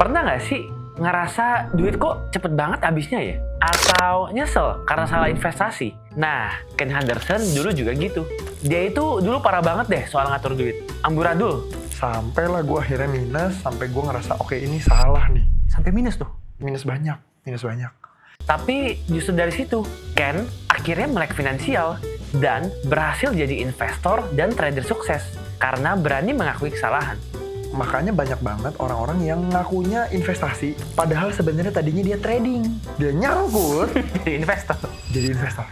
Pernah nggak sih ngerasa duit kok cepet banget habisnya ya? Atau nyesel karena salah investasi? Nah, Ken Henderson dulu juga gitu. Dia itu dulu parah banget deh soal ngatur duit. Amburadul. Sampailah gue akhirnya minus, sampai gue ngerasa oke ini salah nih. Sampai minus tuh. Minus banyak. Tapi justru dari situ, Ken akhirnya melek finansial dan berhasil jadi investor dan trader sukses karena berani mengakui kesalahan. Makanya banyak banget orang-orang yang ngakunya investasi, padahal sebenarnya tadinya dia trading. Dia nyangkut Jadi investor. jadi investor.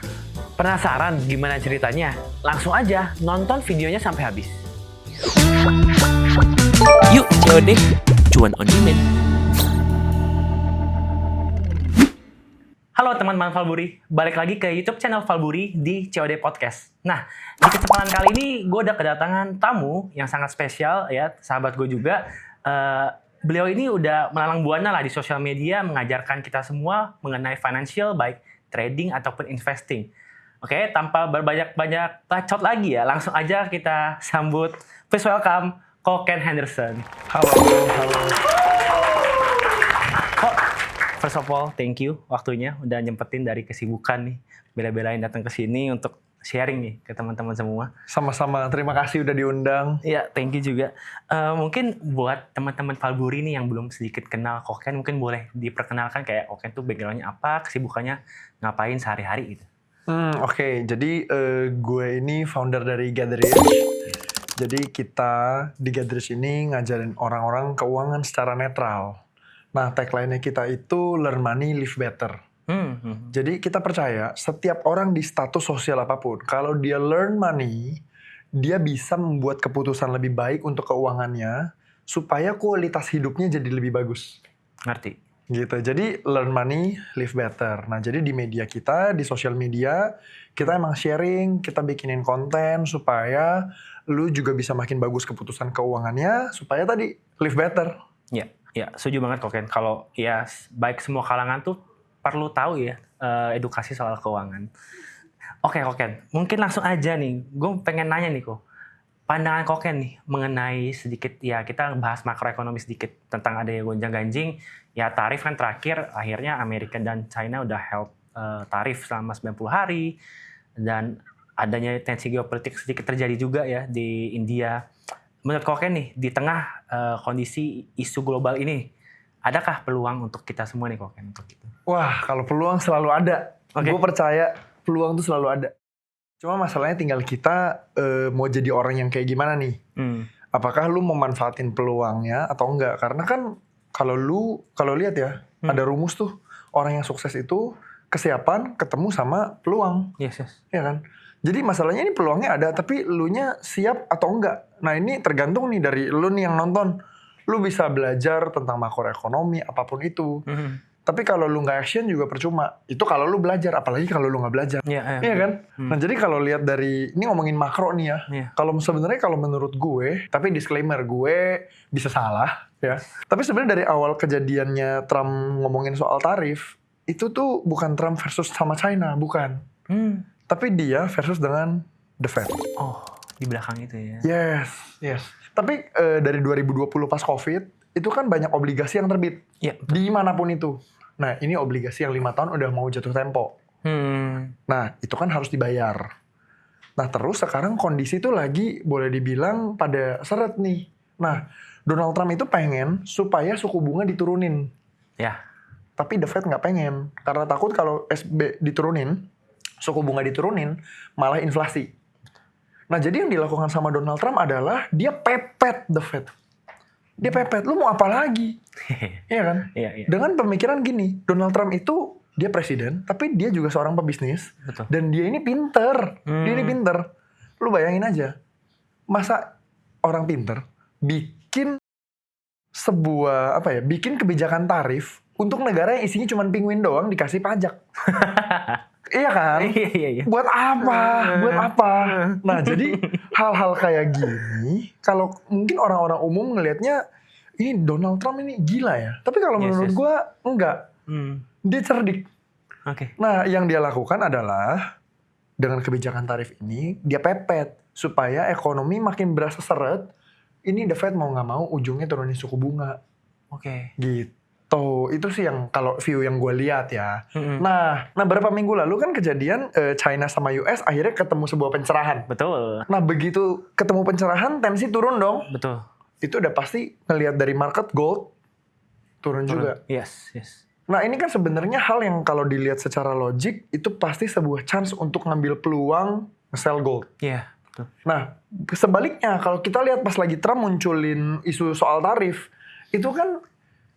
Penasaran gimana ceritanya? Langsung aja nonton videonya sampai habis. Yuk COD, cuan on demand. Halo teman-teman Valburi, balik lagi ke YouTube channel Valburi di COD Podcast. Nah, di kesempatan kali ini gue udah kedatangan tamu yang sangat spesial ya, sahabat gue juga. Beliau ini udah melalang buana lah di sosial media mengajarkan kita semua mengenai financial baik trading ataupun investing. Oke, tanpa berbanyak-banyak bacot lagi ya, langsung aja kita sambut. Please welcome Ko Ken Henderson. Halo. Kok, first of all, thank you waktunya udah nyempetin dari kesibukan nih. Bela-belain datang ke sini untuk sharing nih ke teman-teman semua. Sama-sama, terima kasih udah diundang. Iya, thank you juga. Mungkin buat teman-teman Valburi nih yang belum sedikit kenal Koken, mungkin boleh diperkenalkan kayak Koken tuh background-nya apa, kesibukannya ngapain sehari-hari gitu. Oke, jadi gue ini founder dari Gatherish. Jadi kita di Gatherish ini ngajarin orang-orang keuangan secara netral. Nah, tagline-nya kita itu Learn Money, Live Better. Jadi kita percaya setiap orang di status sosial apapun, kalau dia learn money, dia bisa membuat keputusan lebih baik untuk keuangannya, supaya kualitas hidupnya jadi lebih bagus. Ngerti? Gitu, jadi learn money, live better. Nah, jadi di media kita, di sosial media, kita emang sharing, kita bikinin konten supaya lu juga bisa makin bagus keputusan keuangannya, supaya tadi live better. Ya, setuju banget Koken. Kalau ya baik semua kalangan tuh perlu tahu ya edukasi soal keuangan. Oke Koken, mungkin langsung aja nih. Gue pengen nanya nih kok. Pandangan Koken nih mengenai sedikit ya kita bahas makroekonomi sedikit tentang adanya gonjang-ganjing. Ya tarif kan terakhir akhirnya Amerika dan China udah held tarif selama 90 hari dan adanya tensi geopolitik sedikit terjadi juga ya di India. Menurut Koken nih di tengah kondisi isu global ini, adakah peluang untuk kita semua nih Koken untuk itu? Wah, kalau peluang selalu ada. Oke. Gue percaya peluang tuh selalu ada. Cuma masalahnya tinggal kita mau jadi orang yang kayak gimana nih. Apakah lu memanfaatin peluangnya atau enggak? Karena kan kalau lihat ya, ada rumus tuh. Orang yang sukses itu kesiapan ketemu sama peluang. Yes. Ya kan? Jadi masalahnya ini peluangnya ada, tapi elunya siap atau enggak. Nah ini tergantung nih dari lu nih yang nonton. Lu bisa belajar tentang makroekonomi, apapun itu. Tapi kalau lu nggak action juga percuma. Itu kalau lu belajar, apalagi kalau lu nggak belajar. Iya kan? Nah jadi kalau lihat dari, ini ngomongin makro nih ya. Kalau sebenarnya kalau menurut gue, tapi disclaimer gue bisa salah ya. Tapi sebenarnya dari awal kejadiannya Trump ngomongin soal tarif, itu tuh bukan Trump versus sama China, bukan. Tapi dia versus dengan the Fed. Oh, di belakang itu ya. Yes. Tapi dari 2020 pas COVID, itu kan banyak obligasi yang terbit. Iya. Dimanapun itu. Nah, ini obligasi yang 5 tahun udah mau jatuh tempo. Nah, itu kan harus dibayar. Nah, terus sekarang kondisi tuh lagi boleh dibilang pada seret nih. Nah, Donald Trump itu pengen supaya suku bunga diturunin. Ya. Tapi the Fed nggak pengen. Karena takut kalau SB diturunin, suku bunga diturunin, malah inflasi. Nah, jadi yang dilakukan sama Donald Trump adalah dia pepet the Fed. Dia pepet, lu mau apa lagi? Iya kan? Iya. Dengan pemikiran gini, Donald Trump itu dia presiden, tapi dia juga seorang pebisnis. Betul. Dan dia ini pinter. Dia ini pinter. Lu bayangin aja, masa orang pinter bikin bikin kebijakan tarif untuk negara yang isinya cuma penguin doang dikasih pajak. Iya kan? Iya. Buat apa? Nah, jadi hal-hal kayak gini, kalau mungkin orang-orang umum ngelihatnya, ini Donald Trump ini gila ya. Tapi kalau menurut gue, enggak. Dia cerdik. Oke. Nah, yang dia lakukan adalah, dengan kebijakan tarif ini, dia pepet. Supaya ekonomi makin berasa seret, ini the Fed mau nggak mau ujungnya turunin suku bunga. Oke. Gitu. Itu sih yang kalau view yang gue lihat ya. Mm-mm. Nah beberapa minggu lalu kan kejadian China sama US akhirnya ketemu sebuah pencerahan. Betul. Nah begitu ketemu pencerahan tensi turun dong. Betul. Itu udah pasti ngelihat dari market gold turun juga. Yes. Nah ini kan sebenarnya hal yang kalau dilihat secara logik itu pasti sebuah chance untuk ngambil peluang sell gold. Iya, betul. Nah sebaliknya kalau kita lihat pas lagi Trump munculin isu soal tarif, itu kan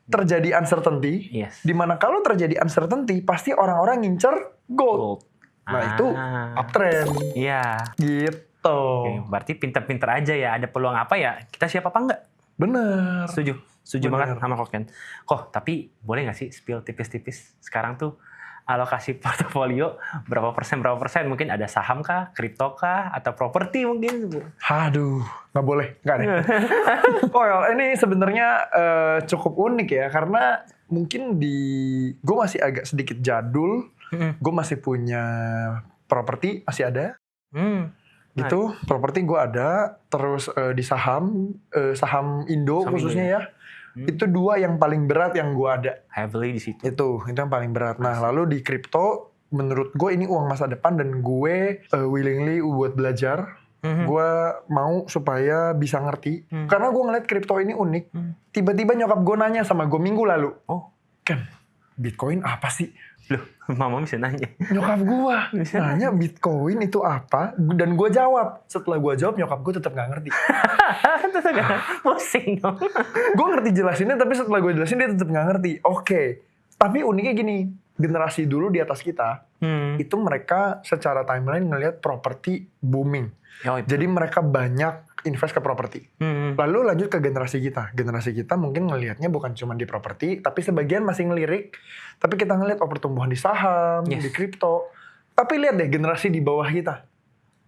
terjadi uncertainty. Yes. Dimana kalau terjadi uncertainty pasti orang-orang ngincer gold. Nah itu uptrend. Iya. Gitu. Oke, berarti pinter-pinter aja ya. Ada peluang apa ya? Kita siap apa enggak? Bener. Setuju Bener. banget sama Koken. Tapi boleh nggak sih spill tipis-tipis? Sekarang tuh alokasi portofolio berapa persen? Mungkin ada saham kah, kripto kah, atau properti mungkin? Aduh, nggak boleh, nggak deh. Ini sebenarnya cukup unik ya, karena mungkin gue masih agak sedikit jadul, gue masih punya properti, masih ada. Gitu, properti gue ada, terus di saham Indo khususnya ya. Itu 2 yang paling berat yang gue ada. Heavily di situ. Itu yang paling berat. Nah, lalu di kripto, menurut gue ini uang masa depan dan gue willingly buat belajar. Gue mau supaya bisa ngerti. Karena gue ngeliat kripto ini unik. Tiba-tiba nyokap gue nanya sama gue minggu lalu. Ken, Bitcoin apa sih? Loh, mama bisa nanya. Nyokap gue nanya Bitcoin itu apa? Dan gue jawab. Setelah gue jawab, nyokap gue tetap gak ngerti. Terus agak pusing dong. Gue ngerti jelasinnya, tapi setelah gue jelasin dia tetap gak ngerti. Oke. Tapi uniknya gini, generasi dulu di atas kita, itu mereka secara timeline ngelihat properti booming. Jadi mereka banyak invest ke properti. Lalu lanjut ke generasi kita. Generasi kita mungkin ngelihatnya bukan cuma di properti, tapi sebagian masih ngelirik. Tapi kita ngelihat pertumbuhan di saham, di kripto. Tapi lihat deh generasi di bawah kita.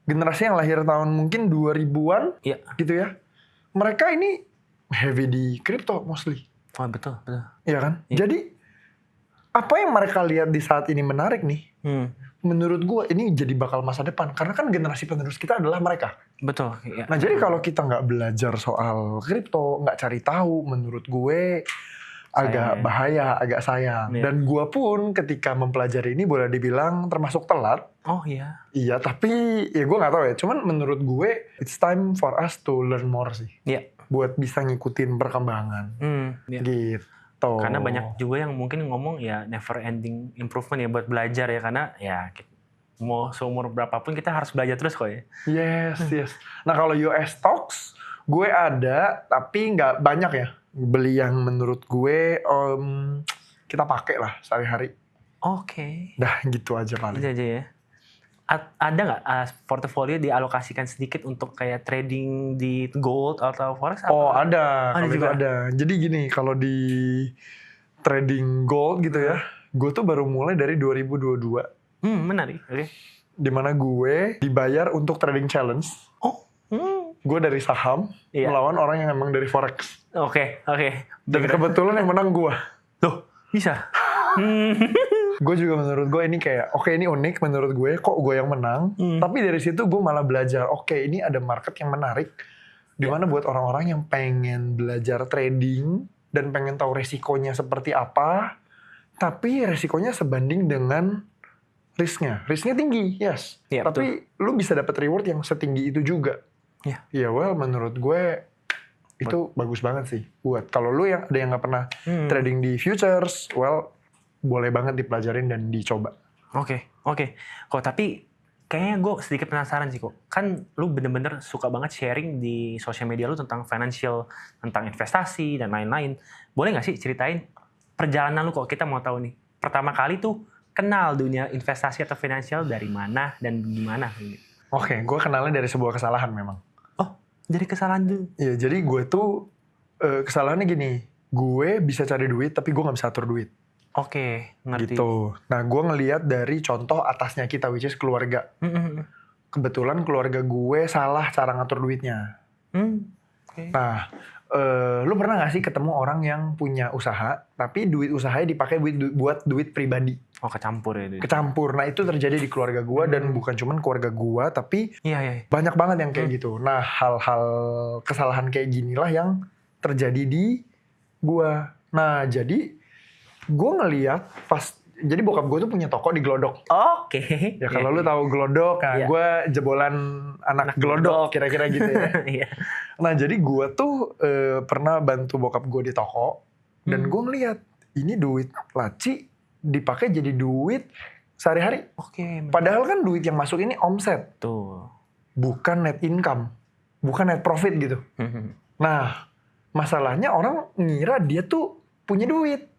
Generasi yang lahir tahun mungkin 2000-an, gitu ya. Mereka ini heavy di kripto mostly. Oh betul. Iya kan? Jadi apa yang mereka lihat di saat ini menarik nih? Menurut gue ini jadi bakal masa depan. Karena kan generasi penerus kita adalah mereka. Betul. Ya. Nah jadi kalau kita nggak belajar soal kripto, nggak cari tahu, menurut gue agak bahaya, agak sayang. Dan gue pun ketika mempelajari ini boleh dibilang termasuk telat. Oh iya. Iya, tapi ya gue nggak tahu ya. Cuman menurut gue it's time for us to learn more sih. Iya. Buat bisa ngikutin perkembangan. Gitu. Karena banyak juga yang mungkin ngomong ya never ending improvement ya buat belajar ya. Karena ya mau seumur berapapun kita harus belajar terus kok ya. Yes. Nah kalau US stocks gue ada tapi nggak banyak ya. Beli yang menurut gue kita pakai lah sehari-hari. Oke. Dah gitu aja paling. Gitu aja ya. Ada nggak portofolio dialokasikan sedikit untuk kayak trading di gold atau forex? Ada. Ada juga. Ada. Jadi gini, kalau di trading gold gitu ya, gue tuh baru mulai dari 2022. Menarik. Oke. Dimana gue dibayar untuk trading challenge. Gue dari saham melawan orang yang emang dari forex. Oke. Dan kebetulan yang menang gue. Loh, bisa? Gue juga menurut gue ini kayak ini unik menurut gue, kok gue yang menang. Tapi dari situ gue malah belajar, ini ada market yang menarik dimana buat orang-orang yang pengen belajar trading dan pengen tahu resikonya seperti apa, tapi resikonya sebanding dengan risknya tinggi, yes. Tapi lu bisa dapat reward yang setinggi itu juga. Ya menurut gue itu bagus banget sih buat kalau lu yang ada yang nggak pernah trading di futures, boleh banget dipelajarin dan dicoba. Oke. Kok tapi kayaknya gue sedikit penasaran sih kok. Kan lu bener-bener suka banget sharing di sosial media lu tentang financial, tentang investasi dan lain-lain. Boleh nggak sih ceritain perjalanan lu kok, kita mau tahu nih. Pertama kali tuh kenal dunia investasi atau finansial dari mana dan gimana? Oke, gue kenalnya dari sebuah kesalahan memang. Oh, dari kesalahan dulu? Iya, jadi gue tuh kesalahannya gini. Gue bisa cari duit tapi gue nggak bisa atur duit. Oke, ngerti. Gitu. Nah, gue ngelihat dari contoh atasnya kita, which is keluarga. Kebetulan keluarga gue salah cara ngatur duitnya. Nah, lu pernah gak sih ketemu orang yang punya usaha, tapi duit usahanya dipakai buat duit pribadi? Oh, kecampur ya? Kecampur. Nah, itu terjadi di keluarga gue, dan bukan cuman keluarga gue, tapi banyak banget yang kayak gitu. Nah, hal-hal kesalahan kayak ginilah yang terjadi di gue. Nah jadi gue ngeliat pas, jadi bokap gue tuh punya toko di Glodok. Oke. Ya kalau lu tahu Glodok, nah Iya. gue jebolan anak Glodok kira-kira gitu ya. Iya. Nah jadi gue tuh pernah bantu bokap gue di toko dan gue ngeliat ini duit laci dipakai jadi duit sehari-hari. Oke. Padahal kan duit yang masuk ini omset, Tuh. bukan net income, bukan net profit gitu. Nah masalahnya orang ngira dia tuh punya duit.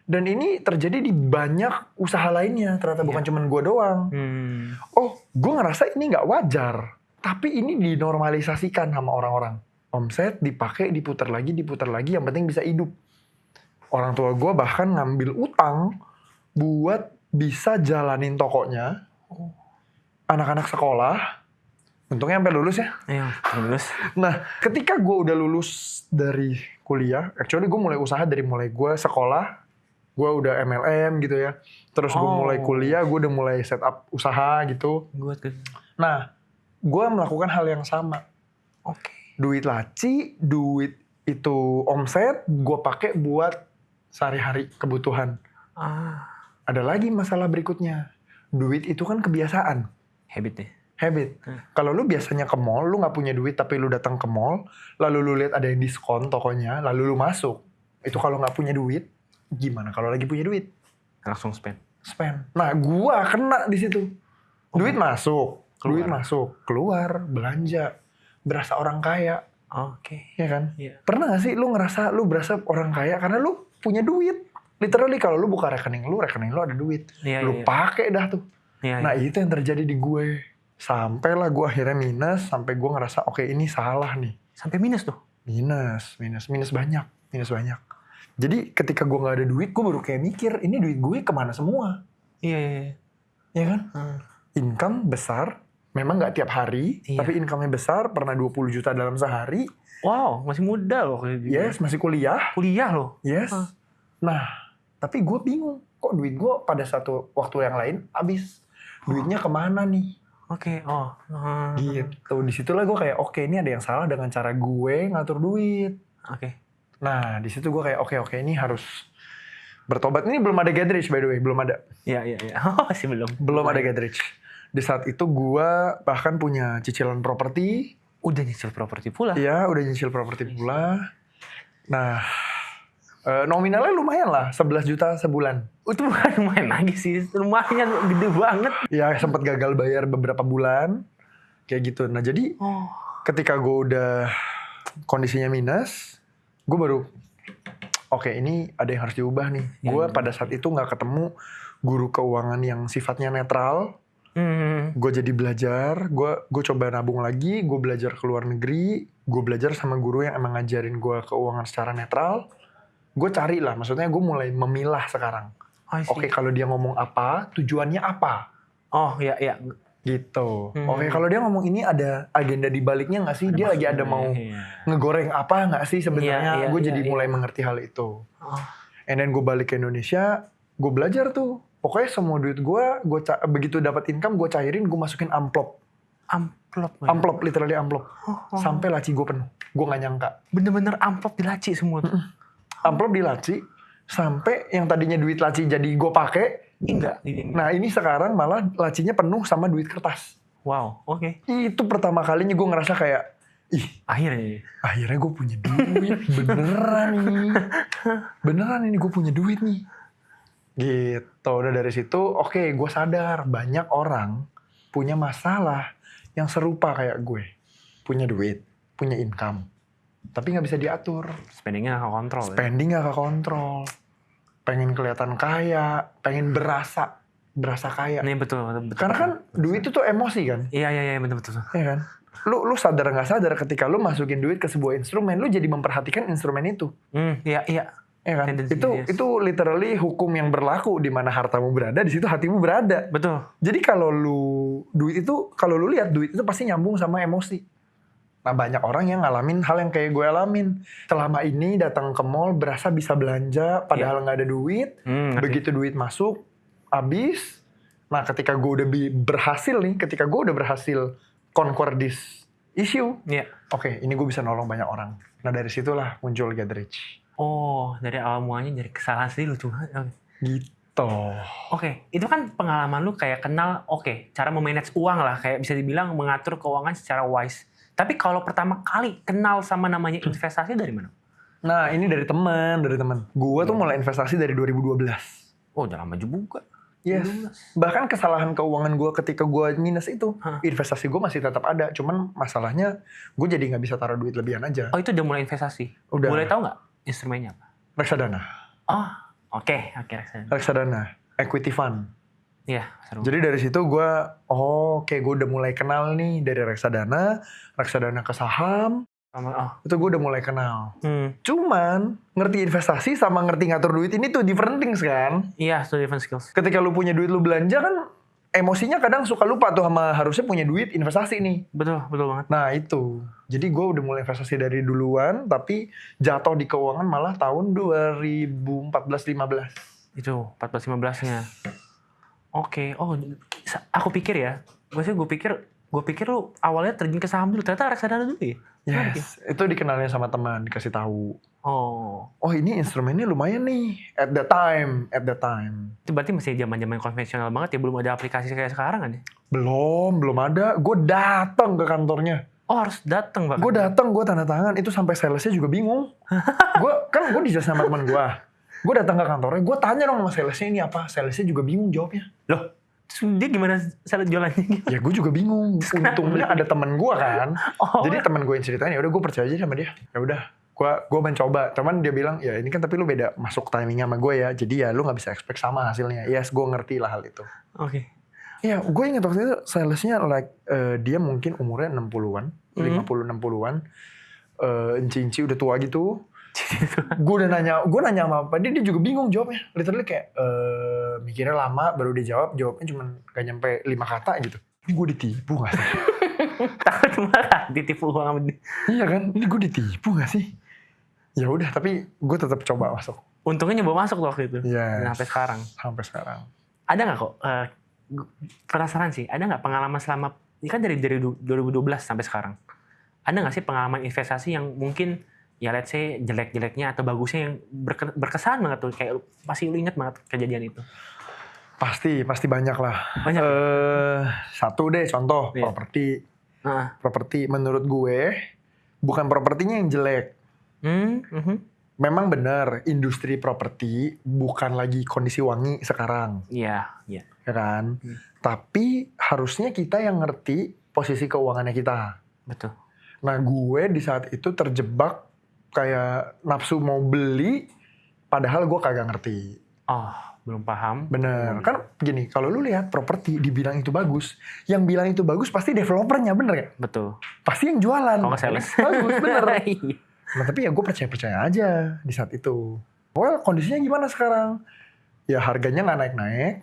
Dan ini terjadi di banyak usaha lainnya, ternyata bukan cuman gue doang. Oh, gue ngerasa ini nggak wajar. Tapi ini dinormalisasikan sama orang-orang. Omset dipakai, diputar lagi, yang penting bisa hidup. Orang tua gue bahkan ngambil utang buat bisa jalanin tokonya. Anak-anak sekolah, untungnya sampai lulus ya. Iya, lulus. Nah, ketika gue udah lulus dari kuliah, actually gue mulai usaha dari mulai gue sekolah, gue udah MLM gitu ya. Terus gue mulai kuliah, gue udah mulai setup usaha gitu. Nah, gue melakukan hal yang sama. Oke. Duit laci, duit itu omset, gue pakai buat sehari-hari kebutuhan. Ada lagi masalah berikutnya. Duit itu kan kebiasaan. Habit nih. Habit. Kalau lu biasanya ke mall, lu nggak punya duit tapi lu datang ke mall, lalu lu lihat ada yang diskon tokonya, lalu lu masuk. Itu kalau nggak punya duit, gimana kalau lagi punya duit? Langsung spend. Spend. Nah, gua kena di situ. Duit masuk, duit Keluar. masuk, keluar, belanja. Berasa orang kaya, Oke. ya kan? Iya. Pernah gak sih lu ngerasa lu berasa orang kaya karena lu punya duit? Literally kalau lu buka rekening lu ada duit. Iya, Lu iya. pakai dah tuh. Iya, Nah, iya. itu yang terjadi di gue. Sampailah gue akhirnya minus, sampai gue ngerasa oke ini salah nih. Sampai minus tuh. Minus banyak. Jadi ketika gue nggak ada duit, gue baru kayak mikir, ini duit gue kemana semua? Iya. Ya kan? Income besar, memang nggak tiap hari, Iya. tapi income-nya besar, pernah 20 juta dalam sehari. Wow, masih muda loh. Yes, masih kuliah. Kuliah loh. Yes. Nah, tapi gue bingung, kok duit gue pada satu waktu yang lain habis. Duitnya kemana nih? Oke. Gitu. Disitulah gue kayak, oke ini ada yang salah dengan cara gue ngatur duit. Oke. Nah, di situ gue kayak oke ini harus bertobat. Ini belum ada Gadrich by the way, belum ada. Iya. Oh, masih belum. Belum ada Gadrich. Di saat itu gue bahkan punya cicilan properti. Udah nyicil properti pula. Iya, udah nyicil properti pula. Nah, nominalnya lumayan lah, 11 juta sebulan. Itu bukan lumayan lagi sih. Lumayan gede banget. Ya, sempat gagal bayar beberapa bulan. Kayak gitu. Nah, jadi ketika gue udah kondisinya minus, gue baru oke ini ada yang harus diubah nih. Gue pada saat itu nggak ketemu guru keuangan yang sifatnya netral. Gue jadi belajar, gue coba nabung lagi, gue belajar ke luar negeri, gue belajar sama guru yang emang ngajarin gue keuangan secara netral. Gue cari lah, maksudnya gue mulai memilah sekarang. Oke, kalau dia ngomong apa, tujuannya apa? Oh, iya. Gitu. Oke, kalau dia ngomong ini ada agenda di baliknya nggak sih? Dia lagi ada mau ngegoreng apa nggak sih sebenarnya? Iya, Gue iya, jadi iya. mulai mengerti hal itu. And then gue balik ke Indonesia, gue belajar tuh. Pokoknya semua duit gue begitu dapat income, gue cairin, gue masukin amplop. Amplop. Amplop, literally amplop. Sampai laci gue penuh. Gue nggak nyangka. Bener-bener amplop di laci semua tuh. Amplop di laci, sampai yang tadinya duit laci jadi gue pakai. Enggak. Nah ini sekarang malah lacinya penuh sama duit kertas. Wow, oke. Itu pertama kalinya gue ngerasa kayak, akhirnya gue punya duit. Beneran ini gue punya duit nih. Gitu, udah dari situ oke, gue sadar banyak orang punya masalah yang serupa kayak gue. Punya duit, punya income, tapi gak bisa diatur. Spendingnya nggak kontrol. Spending gak kekontrol. Pengen kelihatan kaya, pengen berasa kaya. Ini betul. Karena kan duit itu tuh emosi kan. Iya, betul. Iya kan? Lu sadar nggak sadar ketika lu masukin duit ke sebuah instrumen, lu jadi memperhatikan instrumen itu. Iya. Ya kan? Tendency, Itu literally hukum yang berlaku, di mana hartamu berada, di situ hatimu berada. Betul. Jadi kalau lu lihat duit itu pasti nyambung sama emosi. Nah, banyak orang yang ngalamin hal yang kayak gue alamin. Selama ini datang ke mall berasa bisa belanja padahal nggak ada duit. Begitu duit masuk, habis. Nah, ketika gue udah berhasil conquer this issue. Iya. Oke, ini gue bisa nolong banyak orang. Nah, dari situlah muncul Gadrich. Oh, dari awal mulanya dari kesalahan sendiri lucu banget. Oke. Gitu. Oke, itu kan pengalaman lu kayak kenal, cara memanage uang lah, kayak bisa dibilang mengatur keuangan secara wise. Tapi kalau pertama kali kenal sama namanya investasi dari mana? Nah ini dari teman. Gue tuh mulai investasi dari 2012. Oh, udah lama juga. Yes. 2012. Bahkan kesalahan keuangan gue ketika gue minus itu, Hah? investasi gue masih tetap ada. Cuman masalahnya gue jadi nggak bisa taruh duit lebihan aja. Oh, itu udah mulai investasi? Udah. Boleh tahu nggak instrumennya apa? Reksadana. Oh, oke. Reksadana. Equity fund. Iya, seru. Jadi dari situ gue, gue udah mulai kenal nih dari reksadana ke saham. Itu gue udah mulai kenal. Cuman ngerti investasi sama ngerti ngatur duit ini tuh different things kan. Iya, itu different skills. Ketika lu punya duit lu belanja kan emosinya kadang suka lupa tuh sama harusnya punya duit investasi nih. Betul banget. Nah itu. Jadi gue udah mulai investasi dari duluan tapi jatuh di keuangan malah tahun 2014-15. Itu 14-15-nya. Oke. Oh, aku pikir ya. Gue pikir lu awalnya terjun ke saham dulu. Ternyata reksadana dulu ya? Yes, itu dikenalnya sama teman, dikasih tahu. Oh, Ini instrumennya lumayan nih at that time. itu berarti masih zaman-zaman konvensional banget ya, belum ada aplikasi kayak sekarang kan ya? Belum ada. Gue datang ke kantornya. Oh, harus datang bahkan. Gue datang, gue tanda tangan. Itu sampai salesnya juga bingung. gue dijelasin sama teman gue. Gue datang ke kantornya, gue tanya dong sama salesnya ini apa. Salesnya juga bingung jawabnya. Loh, terus dia gimana jualannya? Ya gue juga bingung. Untungnya ada teman gue kan. Jadi teman gue yang ceritain, ya udah gue percaya aja sama dia. Ya udah, gue mencoba. Cuman dia bilang, ya ini kan tapi lu beda masuk timingnya sama gue ya. Jadi ya lu nggak bisa expect sama hasilnya. Yes, gue ngerti lah hal itu. Oke. Iya, gue ingat waktu itu salesnya dia mungkin umurnya 60-an, 50-60-an. Enci-enci udah tua gitu. Gue nanya sama apa dia juga bingung jawabnya. Literally kayak mikirnya lama baru dia jawabnya cuma gak nyampe 5 kata gitu. Ini gue ditipu gak sih? Takut marah ditipu uang sama dia. Iya kan, ini gue ditipu gak sih? Ya udah, tapi gue tetap coba masuk. Untungnya nyoba masuk tuh waktu itu. Yes. Dan sampai sekarang. Ada nggak kok? Penasaran sih. Ada nggak pengalaman selama ini kan dari 2012 sampai sekarang? Ada nggak sih pengalaman investasi yang mungkin ya let's say jelek-jeleknya atau bagusnya yang berkesan banget tuh, kayak pasti lu inget banget kejadian itu? Pasti banyak lah. Banyak. Satu deh contoh, Iya. properti menurut gue bukan propertinya yang jelek. Memang benar industri properti bukan lagi kondisi wangi sekarang. Iya. Ya kan? Tapi harusnya kita yang ngerti posisi keuangannya kita. Betul. Nah gue di saat itu terjebak kayak nafsu mau beli padahal gue kagak ngerti. Oh, belum paham. Bener. Kan gini, kalau lu lihat properti dibilang itu bagus, yang bilang itu bagus pasti developernya, bener gak? Betul. Pasti yang jualan. Kalau nggak sales. Bagus, bener. Nah tapi ya gue percaya aja di saat itu. Well, kondisinya gimana sekarang? Ya harganya nggak naik-naik,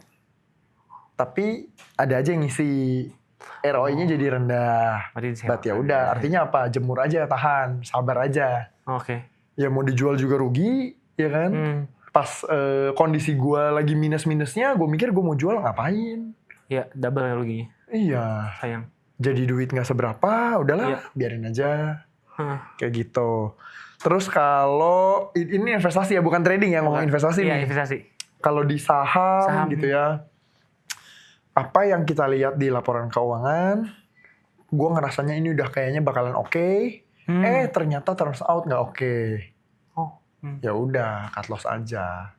tapi ada aja yang ngisi. ROI-nya jadi rendah. Berarti ya udah, artinya apa? Jemur aja, tahan, sabar aja. Oke. Ya mau dijual juga rugi, ya kan? Pas kondisi gue lagi minus-minusnya, gue mikir gue mau jual ngapain? Ya double ruginya. Iya. Sayang. Jadi duit nggak seberapa, udahlah, biarin aja. Kayak gitu. Terus kalau ini investasi ya, bukan trading ya, ngomong investasi nih. Iya, investasi. Kalau di saham gitu ya, apa yang kita lihat di laporan keuangan, gue ngerasanya ini udah kayaknya bakalan oke. Ternyata turns out nggak oke. Ya udah, cut loss aja.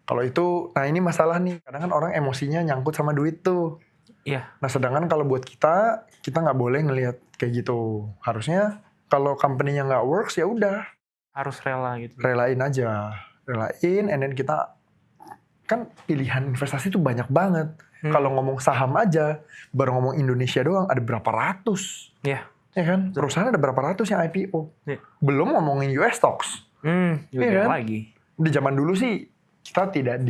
Kalau itu, nah ini masalah nih. Kadang kan orang emosinya nyangkut sama duit tuh. Iya. Nah sedangkan kalau buat kita nggak boleh ngelihat kayak gitu. Harusnya kalau company-nya nggak works ya udah. Harus rela gitu. Relain aja, and then kita kan pilihan investasi tuh banyak banget. Kalau ngomong saham aja, baru ngomong Indonesia doang ada berapa ratus. Iya. Ya kan? Perusahaan ada berapa ratus yang IPO. Iya. Belum ngomongin US stocks. Iya kan? Lagi. Di zaman dulu sih kita tidak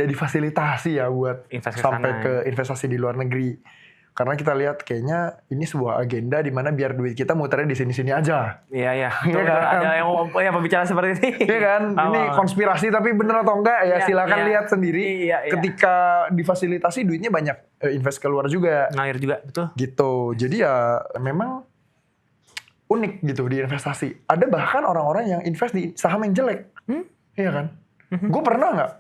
difasilitasi ya buat investasi sampai sana, ke investasi di luar negeri. Karena kita lihat kayaknya ini sebuah agenda di mana biar duit kita muternya di sini-sini aja. Iya. Iya kan? Ada yang pembicaraan seperti ini. Iya kan? Ini konspirasi tapi bener atau enggak ya silakan lihat sendiri. Iya. Ketika difasilitasi duitnya banyak invest keluar juga. Ngalir juga, betul. Gitu. Jadi ya memang unik gitu di investasi. Ada bahkan orang-orang yang invest di saham yang jelek. Iya kan? Gue pernah nggak?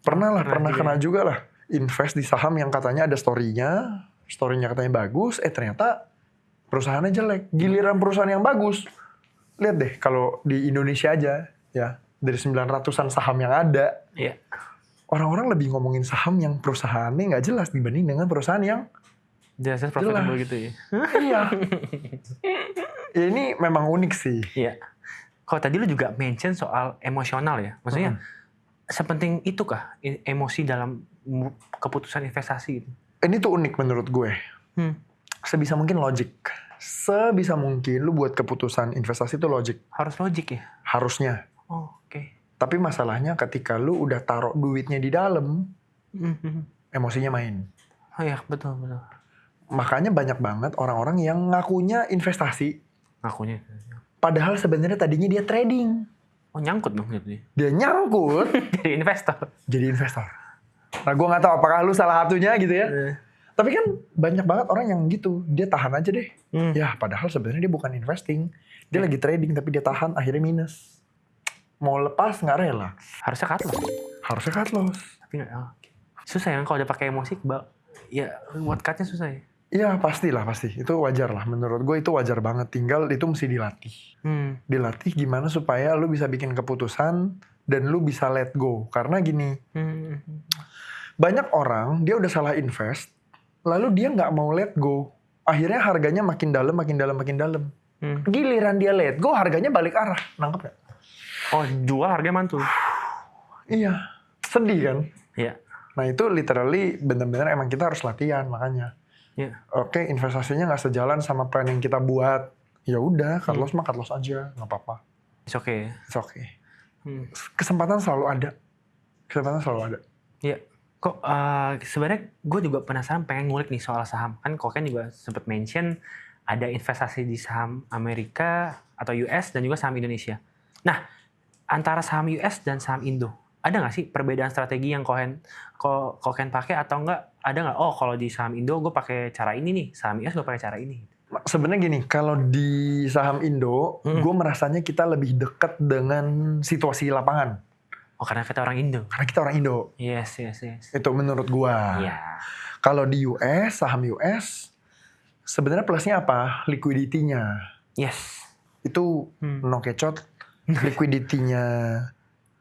Pernah kena juga lah. Invest di saham yang katanya ada story-nya katanya bagus, ternyata perusahaannya jelek. Giliran perusahaan yang bagus, lihat deh kalau di Indonesia aja ya, dari 900-an saham yang ada, Iya. orang-orang lebih ngomongin saham yang perusahaannya nggak jelas dibanding dengan perusahaan yang Jelas profitable gitu ya. iya. Ya, ini memang unik sih. Iya. Kalau tadi lu juga mention soal emosional ya. Maksudnya sepenting itukah emosi dalam keputusan investasi itu? Ini tuh unik menurut gue. Sebisa mungkin logik. Sebisa mungkin lu buat keputusan investasi itu logik. Harus logik ya? Harusnya. Oh, oke. Tapi masalahnya ketika lu udah taruh duitnya di dalam, emosinya main. Oh iya, betul. Makanya banyak banget orang-orang yang ngakunya investasi. Ngakunya. Padahal sebenarnya tadinya dia trading. Oh, nyangkut dong gitu. Dia nyangkut Jadi investor. jadi investor. Nah, gue nggak tahu apakah lu salah satunya gitu ya. Tapi kan banyak banget orang yang gitu. Dia tahan aja deh. Ya, padahal sebenarnya dia bukan investing. Dia lagi trading tapi dia tahan, akhirnya minus. Mau lepas nggak rela. Harusnya cut loss. Harusnya cut loss. Tapi nggak. Oke. Susah ya kalau udah pakai emosi, ya buat cutnya susah ya. Iya pasti. Itu wajar lah. Menurut gue itu wajar banget. Tinggal itu mesti dilatih. Dilatih gimana supaya lu bisa bikin keputusan dan lu bisa let go. Karena gini, banyak orang dia udah salah invest, lalu dia nggak mau let go. Akhirnya harganya makin dalam. Giliran dia let go, harganya balik arah. Nangkep nggak? Oh, jual harganya mantul. Iya, sedih kan? Iya. Nah itu literally bener-bener emang kita harus latihan makanya. Iya. Oke, investasinya nggak sejalan sama plan yang kita buat. Ya udah, cut loss mah cut loss aja, nggak apa-apa. It's okay. It's okay. Kesempatan selalu ada. Iya. Kok sebenarnya gue juga penasaran pengen ngulik nih soal saham. Kan Koken juga sempat mention ada investasi di saham Amerika atau US dan juga saham Indonesia. Nah, antara saham US dan saham Indo, ada nggak sih perbedaan strategi yang Koken pakai atau enggak? Ada nggak? Oh, kalau di saham Indo gue pakai cara ini nih, saham US gue pakai cara ini. Sebenarnya gini, kalau di saham Indo, gue merasanya kita lebih dekat dengan situasi lapangan. Oh, karena kita orang Indo. Karena kita orang Indo. Yes. Itu menurut gue. Iya. Kalau di US, saham US, sebenarnya plusnya apa? Liquidity-nya. Yes. Itu no kecot. Liquidity-nya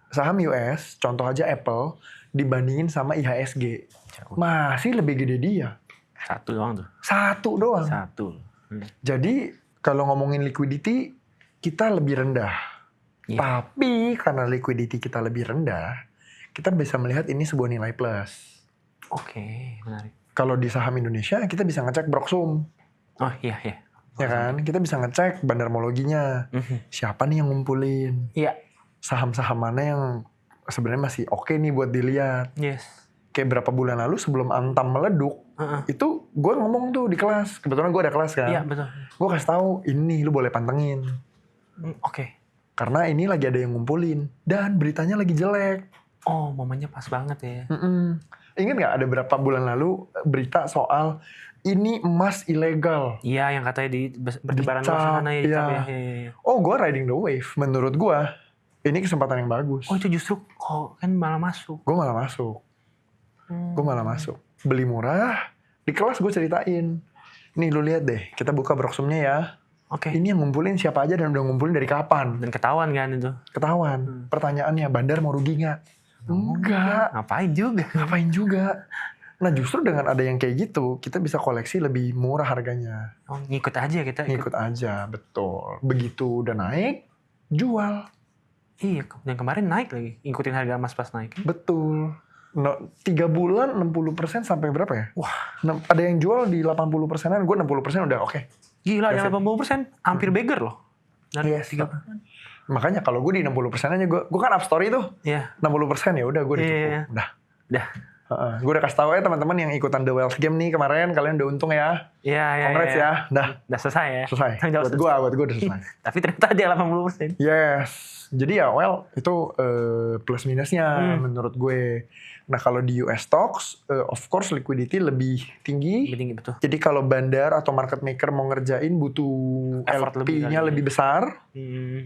saham US, contoh aja Apple, dibandingin sama IHSG. Masih lebih gede dia. Satu doang tuh. Satu. Jadi kalau ngomongin liquidity, kita lebih rendah. Iya. Tapi karena liquidity kita lebih rendah, kita bisa melihat ini sebuah nilai plus. Oke, menarik. Kalau di saham Indonesia, kita bisa ngecek Broksum. Oh iya. Ya kan? Kita bisa ngecek bandarmologinya. Siapa nih yang ngumpulin? Iya. Saham-saham mana yang sebenarnya masih oke nih buat dilihat. Yes. Kayak berapa bulan lalu sebelum Antam meleduk, itu gue ngomong tuh di kelas. Kebetulan gue ada kelas kan. Iya, betul. Gue kasih tahu ini lu boleh pantengin. Oke. Karena ini lagi ada yang ngumpulin. Dan beritanya lagi jelek. Oh, momennya pas banget ya. Ingat gak ada berapa bulan lalu berita soal ini emas ilegal. Iya, yang katanya di bertebaran luas sana ya. Iya. Iya. Oh, gue riding the wave. Menurut gue, ini kesempatan yang bagus. Oh, itu justru kan malah masuk. Gue malah masuk. Beli murah. Di kelas gue ceritain. Nih lu lihat deh, kita buka Broksumnya ya. Oke. Ini yang ngumpulin siapa aja dan udah ngumpulin dari kapan. Dan ketahuan kan itu. Ketahuan. Pertanyaannya, bandar mau rugi nggak? Enggak. Ngapain juga. Nah justru dengan ada yang kayak gitu, kita bisa koleksi lebih murah harganya. Oh, ngikut aja kita. Ngikut aja, betul. Begitu udah naik, jual. Iya, dan kemarin naik lagi. Ngikutin harga emas pas naik. Betul. 3 bulan 60% sampai berapa ya? Wah. Ada yang jual di 80%-an, gue 60% udah oke. Gila, yang 80% hampir beggar loh. Dari Yes. 3 Makanya kalau gue di 60% aja, gue kan up story tuh. Iya. 60% ya udah gue udah cukup. Iya. Udah. Gue udah kasih tahu ya teman-teman yang ikutan The Wells Game nih kemarin, kalian udah untung ya. Iya. Congrats ya. Udah selesai ya. Selesai. Tanggung jawab Buat gue udah selesai. Tapi ternyata dia 80%. Yes. Jadi ya itu plus minusnya menurut gue. Nah kalau di US stocks, of course liquidity lebih tinggi. Lebih tinggi, betul. Jadi kalau bandar atau market maker mau ngerjain butuh Effort LP-nya lebih lebih besar.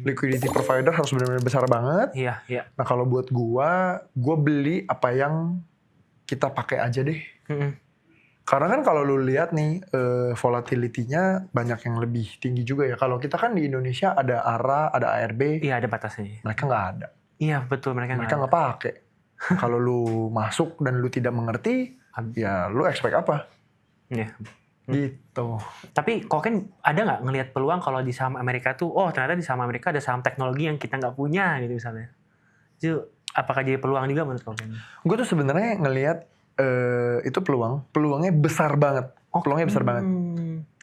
Liquidity provider harus benar-benar besar banget. Iya. Nah kalau buat gue beli apa yang kita pakai aja deh. Karena kan kalau lu lihat nih volatility-nya banyak yang lebih tinggi juga ya. Kalau kita kan di Indonesia ada ARA, ada ARB. Iya, ada batasnya. Mereka nggak ada. Iya, betul, mereka Nggak pakai. Kalau lu masuk dan lu tidak mengerti, ya lu expect apa? Iya. Gitu. Tapi kok kan ada nggak ngelihat peluang kalau di saham Amerika tuh, oh ternyata di saham Amerika ada saham teknologi yang kita nggak punya gitu misalnya. Itu apakah jadi peluang juga menurut kalian? Gue tuh sebenarnya ngelihat itu peluangnya besar banget. Peluangnya besar banget.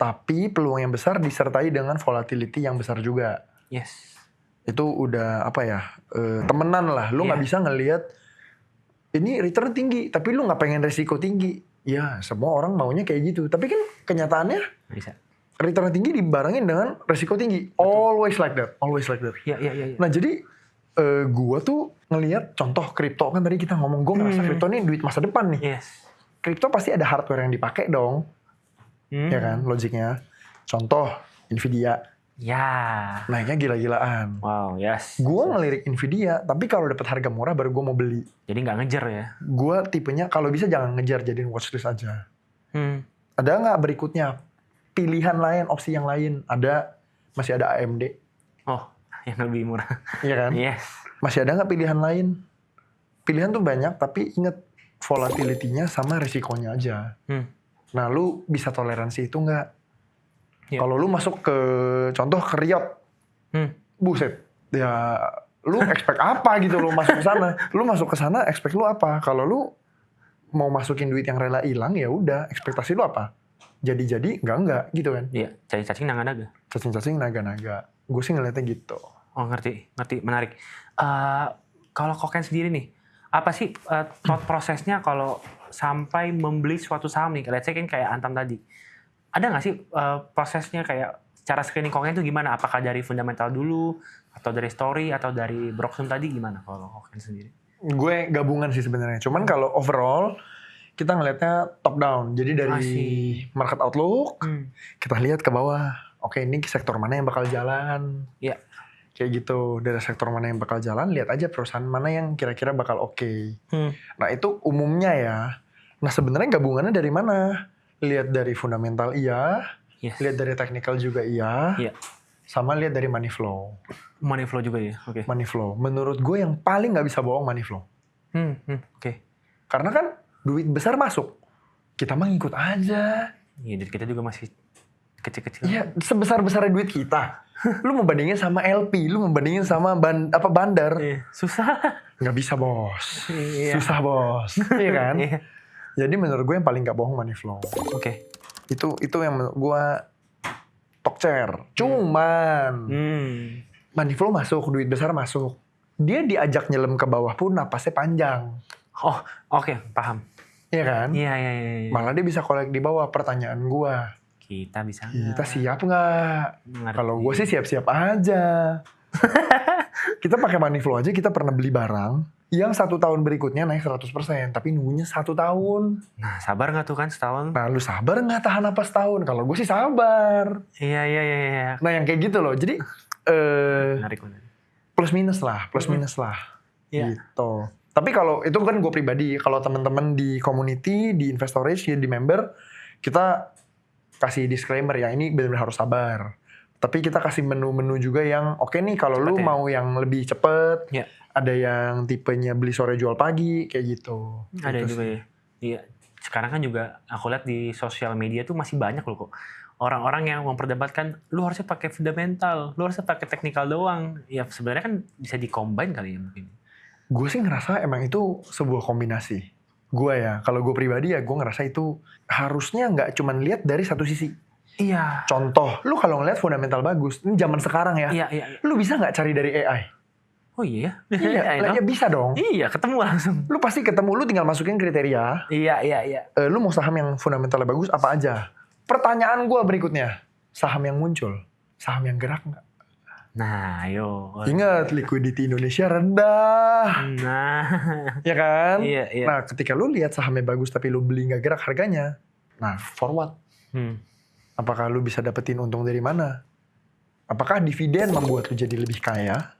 Tapi peluang yang besar disertai dengan volatility yang besar juga. Yes. Itu udah apa ya? Temenan lah. Lu nggak bisa ngelihat ini return tinggi, tapi lu nggak pengen resiko tinggi. Ya semua orang maunya kayak gitu. Tapi kan kenyataannya Bisa. return tinggi dibarengin dengan resiko tinggi. Always like that. Always like that. Iya. Nah jadi gue tuh ngelihat contoh kripto kan tadi kita ngomong. Gue ngerasa kripto ini duit masa depan nih. Yes. Kripto pasti ada hardware yang dipakai dong. Ya kan logiknya. Contoh Nvidia. Ya. Naiknya gila-gilaan. Wow, yes. Gue ngelirik Nvidia, tapi kalau dapat harga murah baru gue mau beli. Jadi nggak ngejar ya? Gue tipenya kalau bisa jangan ngejar, jadiin watchlist aja. Ada nggak berikutnya pilihan lain, opsi yang lain? Masih ada AMD. Oh, yang lebih murah. Iya kan? Yes. Masih ada nggak pilihan lain? Pilihan tuh banyak, tapi inget volatility-nya sama risikonya aja. Nah, lu bisa toleransi itu nggak? Yeah. Kalau lu masuk ke contoh ke Riot, buset, ya lu expect apa gitu lu masuk ke sana? Lu masuk ke sana expect lu apa? Kalau lu mau masukin duit yang rela hilang ya udah, ekspektasi lu apa? Jadi enggak gitu kan? Iya, cacing naga-naga. Cacing naga-naga. Gue sih ngeliatnya gitu. Oh ngerti, menarik. Kalau Koken sendiri nih, apa sih thought prosesnya kalau sampai membeli suatu saham nih? Let's say kan kayak Antam tadi. Ada nggak sih prosesnya kayak cara screening Koken itu gimana? Apakah dari fundamental dulu, atau dari story, atau dari Broxum tadi gimana kalau Koken sendiri? Gue gabungan sih sebenarnya. Cuman kalau overall kita ngelihatnya top down. Jadi dari market outlook, kita lihat ke bawah. Oke, ini sektor mana yang bakal jalan? Iya. Kayak gitu. Dari sektor mana yang bakal jalan, lihat aja perusahaan mana yang kira-kira bakal oke. Nah itu umumnya ya. Nah sebenarnya gabungannya dari mana? Lihat dari fundamental iya, lihat dari technical juga iya, sama lihat dari money flow. Money flow juga ya, oke. Money flow. Menurut gue yang paling nggak bisa bohong money flow. Oke. Karena kan duit besar masuk, kita mah ngikut aja. Iya, duit kita juga masih kecil-kecil. Iya, sebesar-besarnya duit kita. Lu mau bandingin sama LP, lu mau bandingin sama bandar. Susah. Nggak bisa bos. Susah bos. Iya kan? Jadi menurut gue yang paling gak bohong money flow. Oke. Itu yang menurut gue talk chair. Cuman money flow masuk, duit besar masuk. Dia diajak nyelam ke bawah pun napasnya panjang. Oh, oke, paham. Iya kan? Iya. Malah dia bisa collect di bawah. Pertanyaan gue, kita bisa kita siap nggak? Kalau gue sih siap-siap aja. Kita pakai money flow aja, kita pernah beli barang yang 1 tahun berikutnya naik 100%, tapi nunggunya 1 tahun. Nah, sabar nggak tuh kan setahun? Nah, lu sabar nggak tahan apa setahun? Kalau gue sih sabar. Iya. Nah, yang kayak gitu loh. Jadi Menarik. plus minus lah. Iya. Gitu. Tapi kalau itu kan gue pribadi, kalau teman-teman di community, di Investorage, di member, kita kasih disclaimer ya, ini benar-benar harus sabar. Tapi kita kasih menu-menu juga yang oke nih kalau lu mau yang lebih cepet, ada yang tipenya beli sore jual pagi kayak gitu. Ada gitu juga ya. Iya. Sekarang kan juga aku lihat di sosial media tuh masih banyak loh kok. Orang-orang yang memperdebatkan lu harusnya pakai fundamental, lu harusnya pakai technical doang. Ya sebenarnya kan bisa di-combine kali ya mungkin. Gue sih ngerasa emang itu sebuah kombinasi. Gue ya, kalau gue pribadi ya gue ngerasa itu harusnya nggak cuma lihat dari satu sisi. Iya. Contoh, lu kalau ngeliat fundamental bagus, ini zaman sekarang ya, Iya. lu bisa nggak cari dari AI? Oh iya? Iya, I know. ya bisa dong. Iya, ketemu langsung. Lu pasti ketemu, lu tinggal masukin kriteria. Iya. Lu mau saham yang fundamentalnya bagus apa aja? Pertanyaan gue berikutnya, saham yang muncul, saham yang gerak nggak? Nah, ayo. Ingat, liquidity Indonesia rendah. Nah. Ya kan? Iya. Nah, ketika lu lihat sahamnya bagus tapi lu beli nggak gerak harganya, nah forward. Apakah lu bisa dapetin untung dari mana? Apakah dividen membuat lu jadi lebih kaya?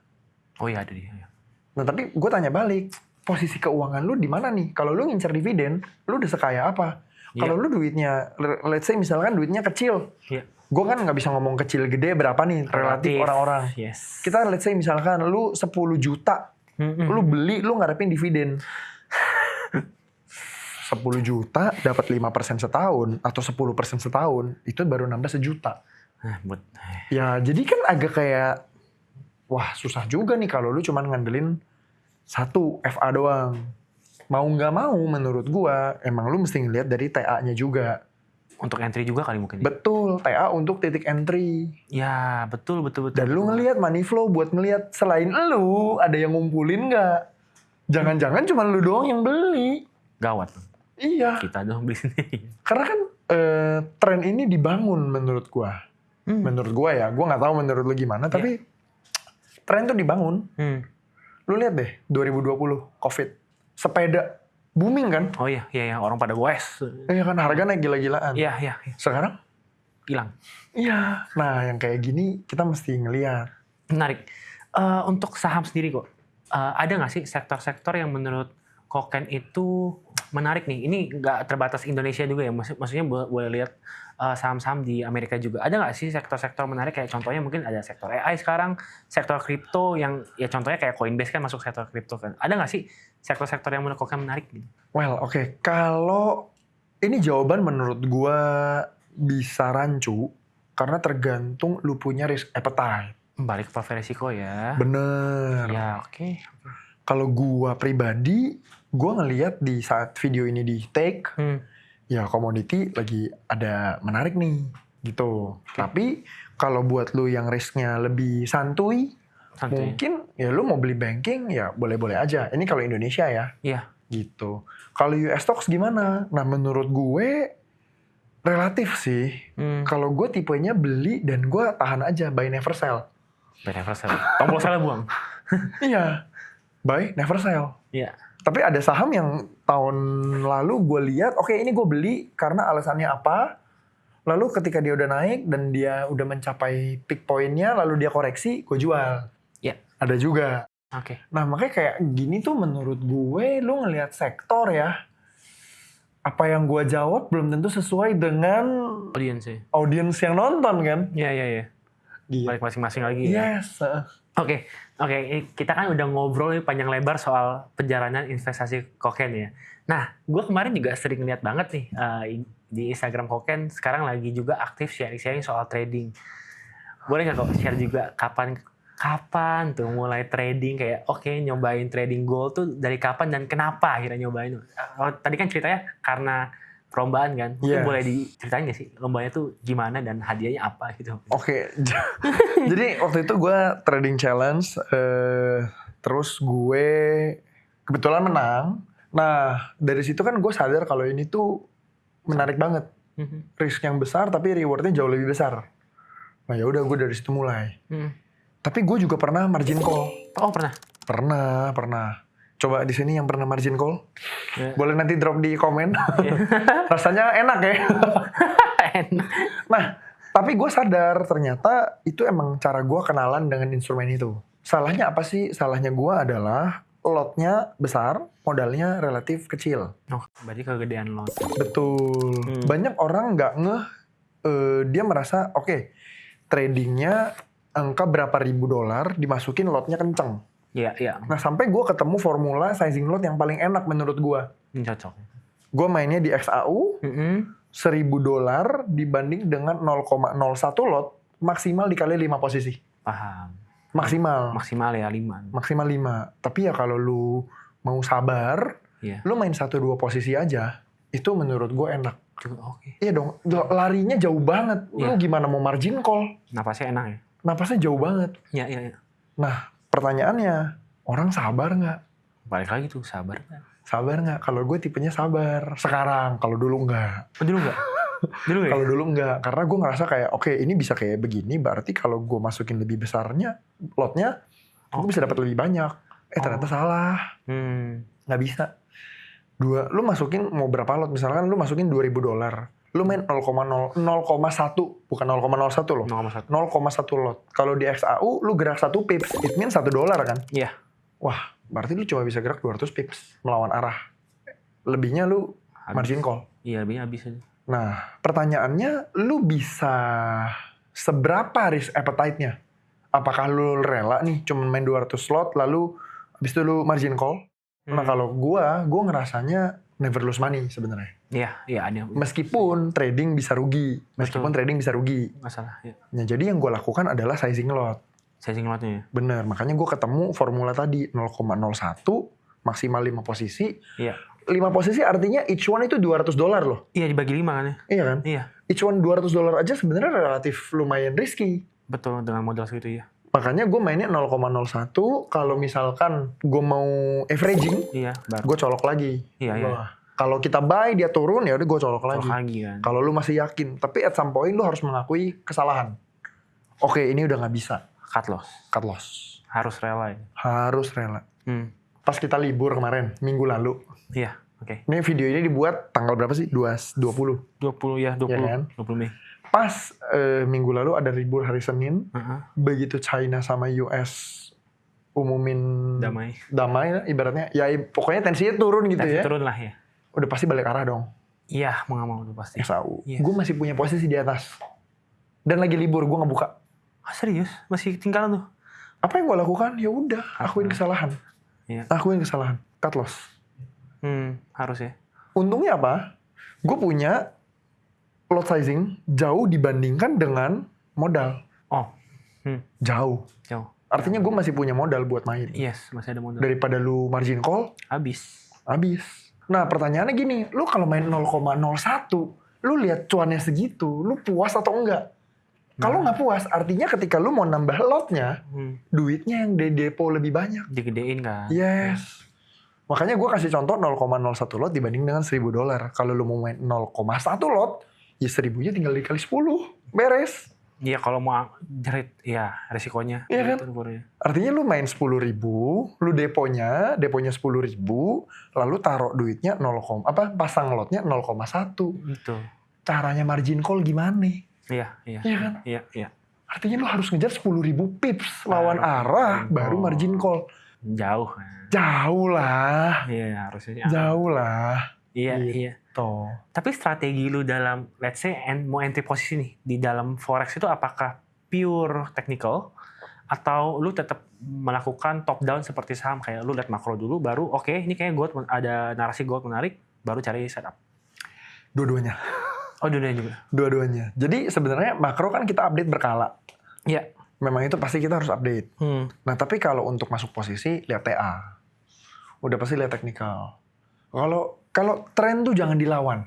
Oh iya, ada dia. Nah, tapi gue tanya balik, posisi keuangan lu di mana nih? Kalau lu ngincer dividen, lu udah sekaya apa? Iya. Kalau lu duitnya, let's say misalkan duitnya kecil, Iya. gue kan nggak bisa ngomong kecil gede berapa nih relatif orang-orang. Yes. Kita let's say misalkan lu 10 juta, lu beli, lu ngarepin dividen. 10 juta dapat 5% setahun atau 10% setahun, itu baru nambah sejuta. Ya jadi kan agak kayak, wah susah juga nih kalau lu cuman ngandelin satu FA doang. Mau nggak mau menurut gua, emang lu mesti ngeliat dari TA-nya juga. Untuk entry juga kali mungkin. Betul, TA untuk titik entry. Ya, betul. Dan lu ngeliat money flow buat ngeliat selain lu ada yang ngumpulin nggak? Jangan-jangan cuma lu doang yang beli. Gawat. Iya. Kita dong beli sendiri. Karena kan tren ini dibangun menurut gua. Menurut gua ya, gua nggak tahu menurut lu gimana, tapi tren tuh dibangun. Lu lihat deh, 2020 COVID, sepeda booming kan? Oh iya, orang pada goes. Iya kan, harga naik gila-gilaan. Iya. Sekarang Hilang. iya. Nah, yang kayak gini kita mesti ngeliat. Menarik. Untuk saham sendiri kok, ada nggak sih sektor-sektor yang menurut Koken itu menarik nih? Ini nggak terbatas Indonesia juga ya, maksudnya boleh lihat saham-saham di Amerika juga. Ada nggak sih sektor-sektor menarik, kayak contohnya mungkin ada sektor AI sekarang, sektor kripto yang ya contohnya kayak Coinbase kan masuk sektor kripto kan. Ada nggak sih sektor-sektor yang menurut Koken menarik gitu? Well, oke. Kalau ini jawaban menurut gua bisa rancu karena tergantung lu punya risk appetite. Balik ke profil resiko ya. Bener. Ya, oke. Kalau gua pribadi, gua ngelihat di saat video ini di take, ya komoditi lagi ada menarik nih, gitu. Tapi kalau buat lu yang risknya lebih santuy, mungkin ya lu mau beli banking ya boleh-boleh aja. Ini kalau Indonesia ya. Iya. Gitu. Kalau US stocks gimana? Nah menurut gue relatif sih. Kalau gue tipenya beli dan gue tahan aja, buy never sell. Buy never sell. Tombol sell buang. Iya. Buy never sell. Iya. Tapi ada saham yang tahun lalu gue lihat, oke ini gue beli karena alasannya apa. Lalu ketika dia udah naik dan dia udah mencapai peak point-nya, lalu dia koreksi, gue jual. Iya. Ada juga. Oke. Nah makanya kayak gini tuh menurut gue, lu ngelihat sektor ya, apa yang gue jawab belum tentu sesuai dengan audiens yang nonton kan. Iya. Gitu. Balik masing-masing lagi ya. Yes. Oke, kita kan udah ngobrol nih panjang lebar soal perjalanan investasi Koken ya. Nah, gue kemarin juga sering lihat banget nih di Instagram Koken sekarang lagi juga aktif sharing-sharing soal trading. Boleh nggak kok share juga kapan tuh mulai trading, kayak nyobain trading gold tuh dari kapan dan kenapa akhirnya nyobain? Tadi kan ceritanya karena perlombaan kan, mungkin boleh diceritain nggak sih lombanya tuh gimana dan hadiahnya apa gitu? Oke. Jadi waktu itu gue trading challenge, terus gue kebetulan menang. Nah dari situ kan gue sadar kalau ini tuh menarik banget, risk yang besar tapi rewardnya jauh lebih besar. Nah ya udah gue dari situ mulai. Tapi gue juga pernah margin call. Oh pernah? Pernah. Coba di sini yang pernah margin call, boleh nanti drop di komen. Rasanya enak ya. Enak. Nah, tapi gue sadar ternyata itu emang cara gue kenalan dengan instrumen itu. Salahnya apa sih? Salahnya gue adalah lotnya besar, modalnya relatif kecil. Oh, berarti kegedean lot. Betul. Banyak orang nggak ngeh, dia merasa tradingnya angka berapa ribu dolar dimasukin lotnya kenceng. Iya. Nah sampai gue ketemu formula sizing lot yang paling enak menurut gue. Cocok. Gue mainnya di XAU, $1,000 dibanding dengan 0,01 lot, maksimal dikali 5 posisi. Paham. Maksimal ya 5. Maksimal 5. Tapi ya kalau lu mau sabar, lu main 1-2 posisi aja, itu menurut gue enak. Oke. Iya dong, larinya jauh banget. Lu gimana mau margin call? Napasnya enak ya? Napasnya jauh banget. Iya. Nah pertanyaannya, Orang sabar nggak? Balik lagi tuh, sabar. Sabar nggak? Kalau gue tipenya sabar. Sekarang, kalau dulu nggak. Oh, dulu nggak? Dulu ya? Kalau dulu nggak. Karena gue ngerasa kayak, oke ini bisa kayak begini, berarti kalau gue masukin lebih besarnya, lotnya, gue bisa dapat lebih banyak. Ternyata salah. Nggak bisa. Lu masukin mau berapa lot? Misalkan lu masukin $2.000. Lu main 0,1, bukan 0,01 loh. 0,1. 0,1 lot. Kalau di XAU, lu gerak 1 pips, it means $1 kan? Iya. Wah, berarti lu cuma bisa gerak 200 pips melawan arah. Lebihnya lu margin call. Iya, lebihnya habis aja. Nah, pertanyaannya, lu bisa seberapa risk appetite-nya? Apakah lu rela nih cuma main 200 slot, lalu habis itu lu margin call? Nah, kalau gua ngerasanya never lose money sebenarnya. Iya, ada. Meskipun trading bisa rugi. Masalah, ya. Nah, jadi yang gue lakukan adalah sizing lot. Sizing lotnya ya? Bener, makanya gue ketemu formula tadi 0,01 maksimal 5 posisi. Iya. 5 posisi artinya each one itu $200 loh. Iya, dibagi 5 kan ya? Iya kan? Iya. Each one $200 aja sebenarnya relatif lumayan risky. Betul, dengan modal segitu ya. Makanya gue mainnya 0,01. Kalau misalkan gue mau averaging, Iya, baru. gue colok lagi. Iya. Kalau kita buy dia turun ya udah gue colok lagi. Kan. Kalau lu masih yakin, tapi at some point lu harus mengakui kesalahan. Oke, ini udah nggak bisa. Cut loss. Harus rela ya. Harus rela. Pas kita libur kemarin, minggu lalu. Iya, oke. Ini video ini dibuat tanggal berapa sih? 20. 20 ya, 20. Ya kan? 20 Mei. Pas minggu lalu ada libur hari Senin. Begitu China sama US umumin damai ibaratnya. Ya pokoknya tensinya turun gitu ya. Turun lah ya. Udah pasti balik arah dong. Iya, mau gak mau udah pasti. XAU. Yes. Gue masih punya posisi di atas. Dan lagi libur, gue gak buka. Serius? Masih tinggalan tuh? Apa yang gue lakukan? Ya udah, akuin kesalahan. Iya. Akuin kesalahan. Cut loss. Harus ya. Untungnya apa? Gue punya lot sizing jauh dibandingkan dengan modal. Oh. Jauh. Artinya gue masih punya modal buat main. Yes, masih ada modal. Daripada lu margin call. Habis. Nah pertanyaannya gini, lu kalau main 0,01, lu lihat cuannya segitu, lu puas atau enggak? Kalau nggak puas, artinya ketika lu mau nambah lotnya, duitnya yang di depo lebih banyak. Digedein kan? Yes. Makanya gue kasih contoh 0,01 lot dibanding dengan $1.000. Kalau lu mau main 0,1 lot, ya 1.000-nya tinggal dikali 10. Beres. Iya, kalau mau jerit, ya resikonya. Iya kan? Artinya lu main 10.000, lu deponya 10.000, lalu taruh duitnya pasang lotnya 0,1. Betul. Caranya margin call gimana? Iya kan? Iya. Artinya lu harus ngejar 10.000 pips lawan arah baru margin call. Jauh lah. Iya, harusnya. Jauh lah. Iya. Tapi strategi lu dalam, let's say, mau entry posisi nih di dalam forex itu apakah pure technical atau lu tetap melakukan top down seperti saham, kayak lu lihat makro dulu baru oke, ini kayak gold, ada narasi gold menarik, baru cari setup? Dua-duanya. Oh, dua-duanya juga. Dua-duanya. Jadi sebenarnya makro kan kita update berkala. Iya. Memang itu pasti kita harus update. Nah, tapi kalau untuk masuk posisi lihat TA. Udah pasti lihat teknikal. Kalau tren tuh jangan dilawan.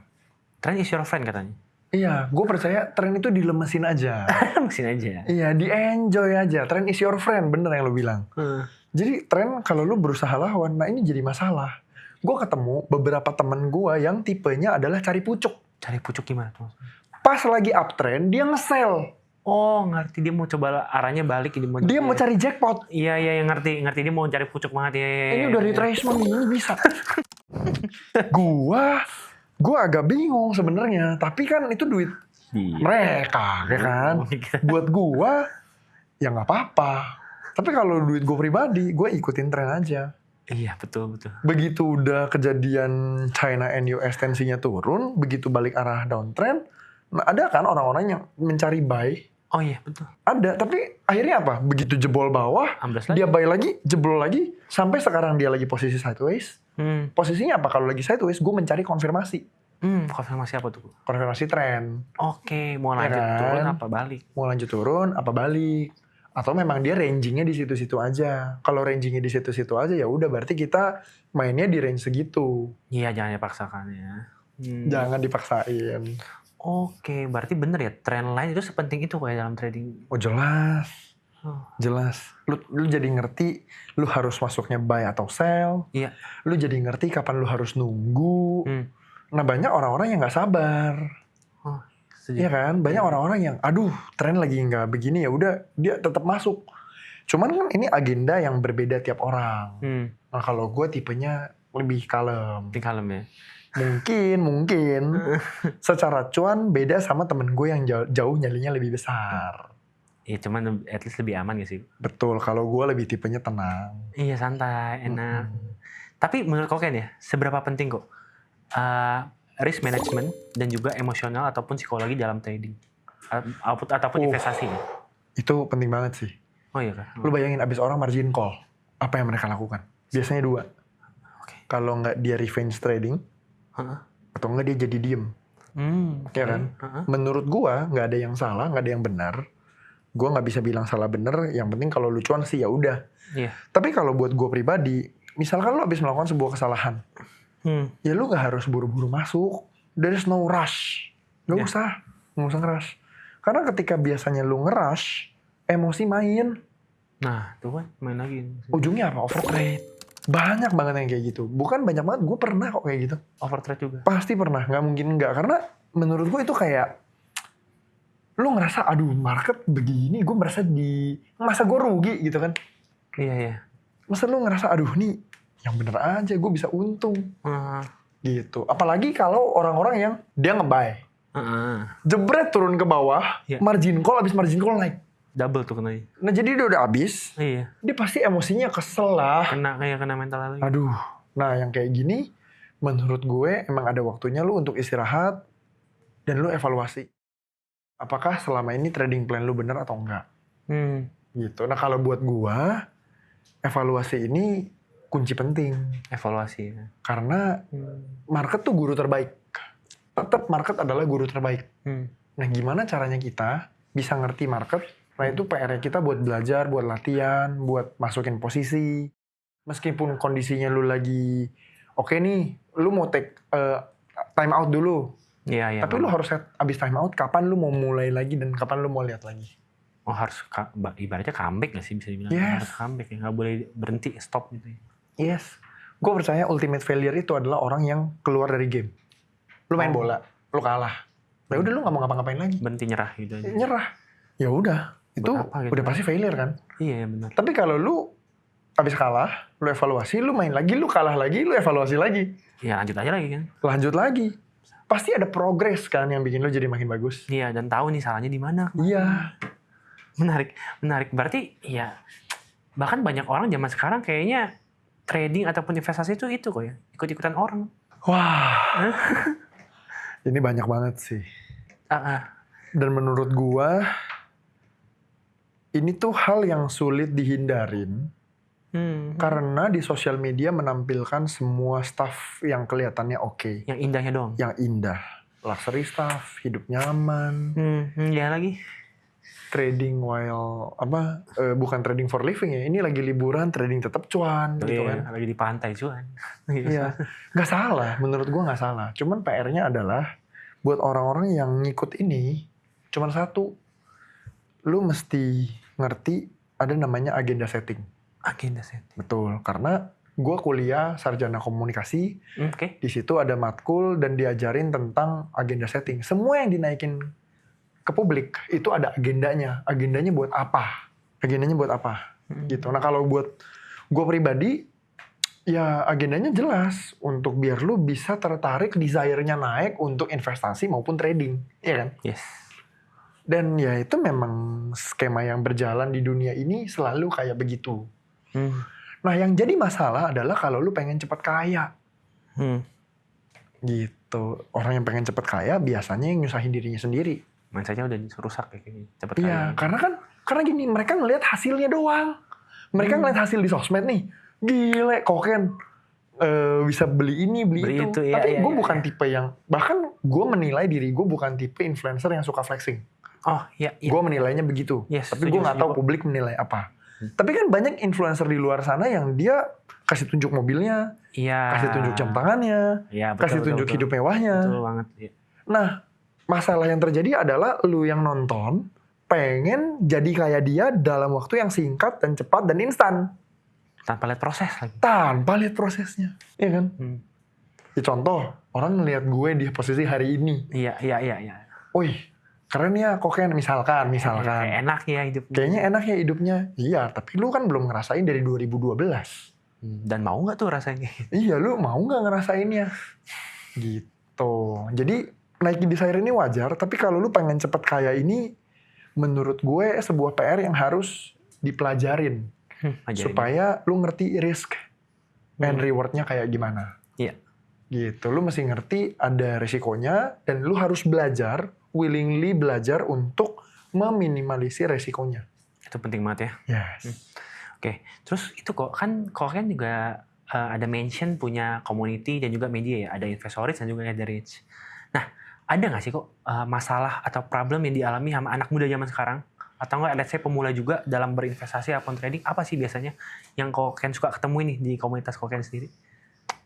Tren is your friend katanya. Iya, gue percaya tren itu dilemesin aja. Mesin aja. Iya, di-enjoy aja. Tren is your friend, bener yang lo bilang. Jadi tren kalau lu berusaha lawan, nah ini jadi masalah. Gue ketemu beberapa temen gue yang tipenya adalah cari pucuk. Cari pucuk gimana tuh? Pas lagi uptrend, dia nge-sell. Oh, ngerti, dia mau coba arahnya balik. Dia mau cari jackpot. Iya, ngerti dia mau cari pucuk banget. Ini udah retracement, ini bisa. Gua agak bingung sebenarnya, tapi kan itu duit mereka, ya kan. Buat gua ya nggak apa-apa. Tapi kalau duit gua pribadi, gua ikutin tren aja. Iya, betul. Begitu udah kejadian China and US tensinya turun, begitu balik arah downtrend, nah ada kan orang-orang yang mencari buy. Oh iya, betul. Ada, tapi akhirnya apa? Begitu jebol bawah, dia buy lagi, jebol lagi, sampai sekarang dia lagi posisi sideways. Posisinya apa? Kalau lagi sideways, gue mencari konfirmasi. Konfirmasi apa tuh? Konfirmasi tren. Oke, mau lanjut turun apa balik? Mau lanjut turun apa balik? Atau memang dia rangingnya di situ-situ aja. Kalau rangingnya di situ-situ aja, ya udah berarti kita mainnya di range segitu. Iya, jangan dipaksakan ya. Jangan dipaksain. Oke, berarti bener ya, trend line itu sepenting itu kayak dalam trading. Oh jelas. Oh. Jelas. Lu jadi ngerti lu harus masuknya buy atau sell. Iya. Lu jadi ngerti kapan lu harus nunggu. Nah banyak orang-orang yang nggak sabar. Oh, Iya kan? Banyak orang-orang yang aduh tren lagi nggak begini ya udah dia tetap masuk. Cuman kan ini agenda yang berbeda tiap orang. Nah kalau gue tipenya lebih kalem. Di kalem ya. Mungkin secara cuan beda sama temen gue yang jauh nyalinya lebih besar. Iya cuman at least lebih aman gak sih? Betul, kalau gue lebih tipenya tenang. Iya santai, enak. Tapi menurut Koken ya, seberapa penting kok risk management dan juga emosional ataupun psikologi dalam trading ataupun investasi ya? Itu penting banget sih. Oh iya kan? Lu bayangin abis orang margin call, apa yang mereka lakukan? Biasanya 2. Kalau nggak dia revenge trading, atau nggak dia jadi diem. Ya kan? Menurut gue nggak ada yang salah, nggak ada yang benar. Gue nggak bisa bilang salah bener. Yang penting kalau lu cuan sih ya udah. Iya. Tapi kalau buat gue pribadi, misalkan lu abis melakukan sebuah kesalahan, ya lu nggak harus buru-buru masuk. There is no rush. Nggak usah ngerush. Karena ketika biasanya lu ngerush, emosi main. Nah, tuh kan main lagi. Ujungnya apa? Overtrade. Banyak banget yang kayak gitu. Bukan banyak banget, gue pernah kok kayak gitu. Overtrade juga. Pasti pernah, nggak mungkin nggak. Karena menurut gue itu kayak lu ngerasa aduh market begini, gue merasa masa gue rugi gitu kan. Iya. Masa lu ngerasa aduh nih yang bener aja gue bisa untung. Gitu. Apalagi kalau orang-orang yang dia nge-buy. Jebret turun ke bawah, margin call, abis margin call naik. Double tuh kena. Nah jadi dia udah abis, dia pasti emosinya kesel lah. Kena mental lagi. Aduh, nah yang kayak gini menurut gue emang ada waktunya lu untuk istirahat dan lu evaluasi. Apakah selama ini trading plan lu bener atau enggak? Gitu. Nah kalau buat gua, evaluasi ini kunci penting. Evaluasi. Karena market tuh guru terbaik. Tetap market adalah guru terbaik. Nah gimana caranya kita bisa ngerti market? Nah itu PR-nya kita buat belajar, buat latihan, buat masukin posisi. Meskipun kondisinya lu lagi oke nih, lu mau take time out dulu. Iya. Tapi lu harus abis time out, kapan lu mau mulai lagi dan kapan lu mau lihat lagi. Oh harus, ibaratnya comeback gak sih bisa dibilang? Yes. Harus comeback ya, gak boleh berhenti, stop gitu ya. Yes. Gue percaya ultimate failure itu adalah orang yang keluar dari game. Lu main bola, lu kalah. Ya udah lu gak mau ngapa-ngapain lagi. Berhenti nyerah gitu aja. Nyerah. Ya udah, itu gitu udah pasti failure kan. Iya benar. Tapi kalau lu abis kalah, lu evaluasi, lu main lagi, lu kalah lagi, lu evaluasi lagi. Ya lanjut aja lagi kan. Lanjut lagi. Pasti ada progres kan yang bikin lu jadi makin bagus. Iya, dan tahu nih salahnya di mana. Iya. Menarik. Berarti ya bahkan banyak orang zaman sekarang kayaknya trading ataupun investasi itu kok ya, ikut-ikutan orang. Wah. Ini banyak banget sih. Dan menurut gua ini tuh hal yang sulit dihindarin. Karena di sosial media menampilkan semua stuff yang kelihatannya oke. Yang indahnya doang. Yang indah. Luxury stuff, hidup nyaman. Ya lagi. Trading while bukan trading for living ya. Ini lagi liburan, trading tetap cuan gitu kan. Lagi di pantai cuan. Iya. Nggak salah, menurut gua nggak salah. Cuman PR-nya adalah buat orang-orang yang ngikut ini cuman satu. Lu mesti ngerti ada namanya agenda setting. Agenda setting. Betul, karena gue kuliah sarjana komunikasi. Oke. Di situ ada matkul dan diajarin tentang agenda setting. Semua yang dinaikin ke publik itu ada agendanya. Agendanya buat apa? Gitu. Nah kalau buat gue pribadi, ya agendanya jelas untuk biar lu bisa tertarik, desire-nya naik untuk investasi maupun trading, ya kan? Yes. Dan ya itu memang skema yang berjalan di dunia ini selalu kayak begitu. Nah yang jadi masalah adalah kalau lu pengen cepat kaya. Gitu. Orang yang pengen cepat kaya biasanya yang nyusahin dirinya sendiri. Mindsetnya udah rusak kayak gini. Cepat Iya, kaya. karena gini, mereka ngelihat hasilnya doang. Mereka ngelihat hasil di sosmed nih. Gile, Koken bisa beli ini, beli itu. Tapi gue bukan tipe yang, bahkan gue menilai diri gue bukan tipe influencer yang suka flexing. Oh iya. Gue menilainya begitu. Yes, tapi gue nggak tahu publik menilai apa. Tapi kan banyak influencer di luar sana yang dia kasih tunjuk mobilnya, kasih tunjuk jam tangannya, kasih tunjuk hidup mewahnya. Betul banget. Iya. Nah, masalah yang terjadi adalah lu yang nonton, pengen jadi kayak dia dalam waktu yang singkat dan cepat dan instan. Tanpa lihat proses lagi. Tanpa lihat prosesnya. Iya kan? Ya, contoh, orang ngelihat gue di posisi hari ini. Iya. Wih, keren ya Koken misalkan. Kayak enak ya hidupnya. Kayaknya enak ya hidupnya. Iya, tapi lu kan belum ngerasain dari 2012. Dan mau nggak tuh rasanya? Iya, lu mau nggak ngerasainnya? Gitu. Jadi naikin desire ini wajar, tapi kalau lu pengen cepet kaya ini, menurut gue sebuah PR yang harus dipelajarin. Ajarin. Supaya lu ngerti risk and rewardnya kayak gimana. Iya. Gitu, lu mesti ngerti ada resikonya, dan lu harus belajar, willingly belajar untuk meminimalisir resikonya. Itu penting banget ya. Yes. Oke, terus itu kok kan juga ada mention punya community dan juga media ya, ada investoris dan juga ada rich. Nah, ada nggak sih kok masalah atau problem yang dialami sama anak muda zaman sekarang? Atau nggak, let's say pemula juga dalam berinvestasi ataupun trading, apa sih biasanya yang Koken suka ketemu ini di komunitas Koken sendiri?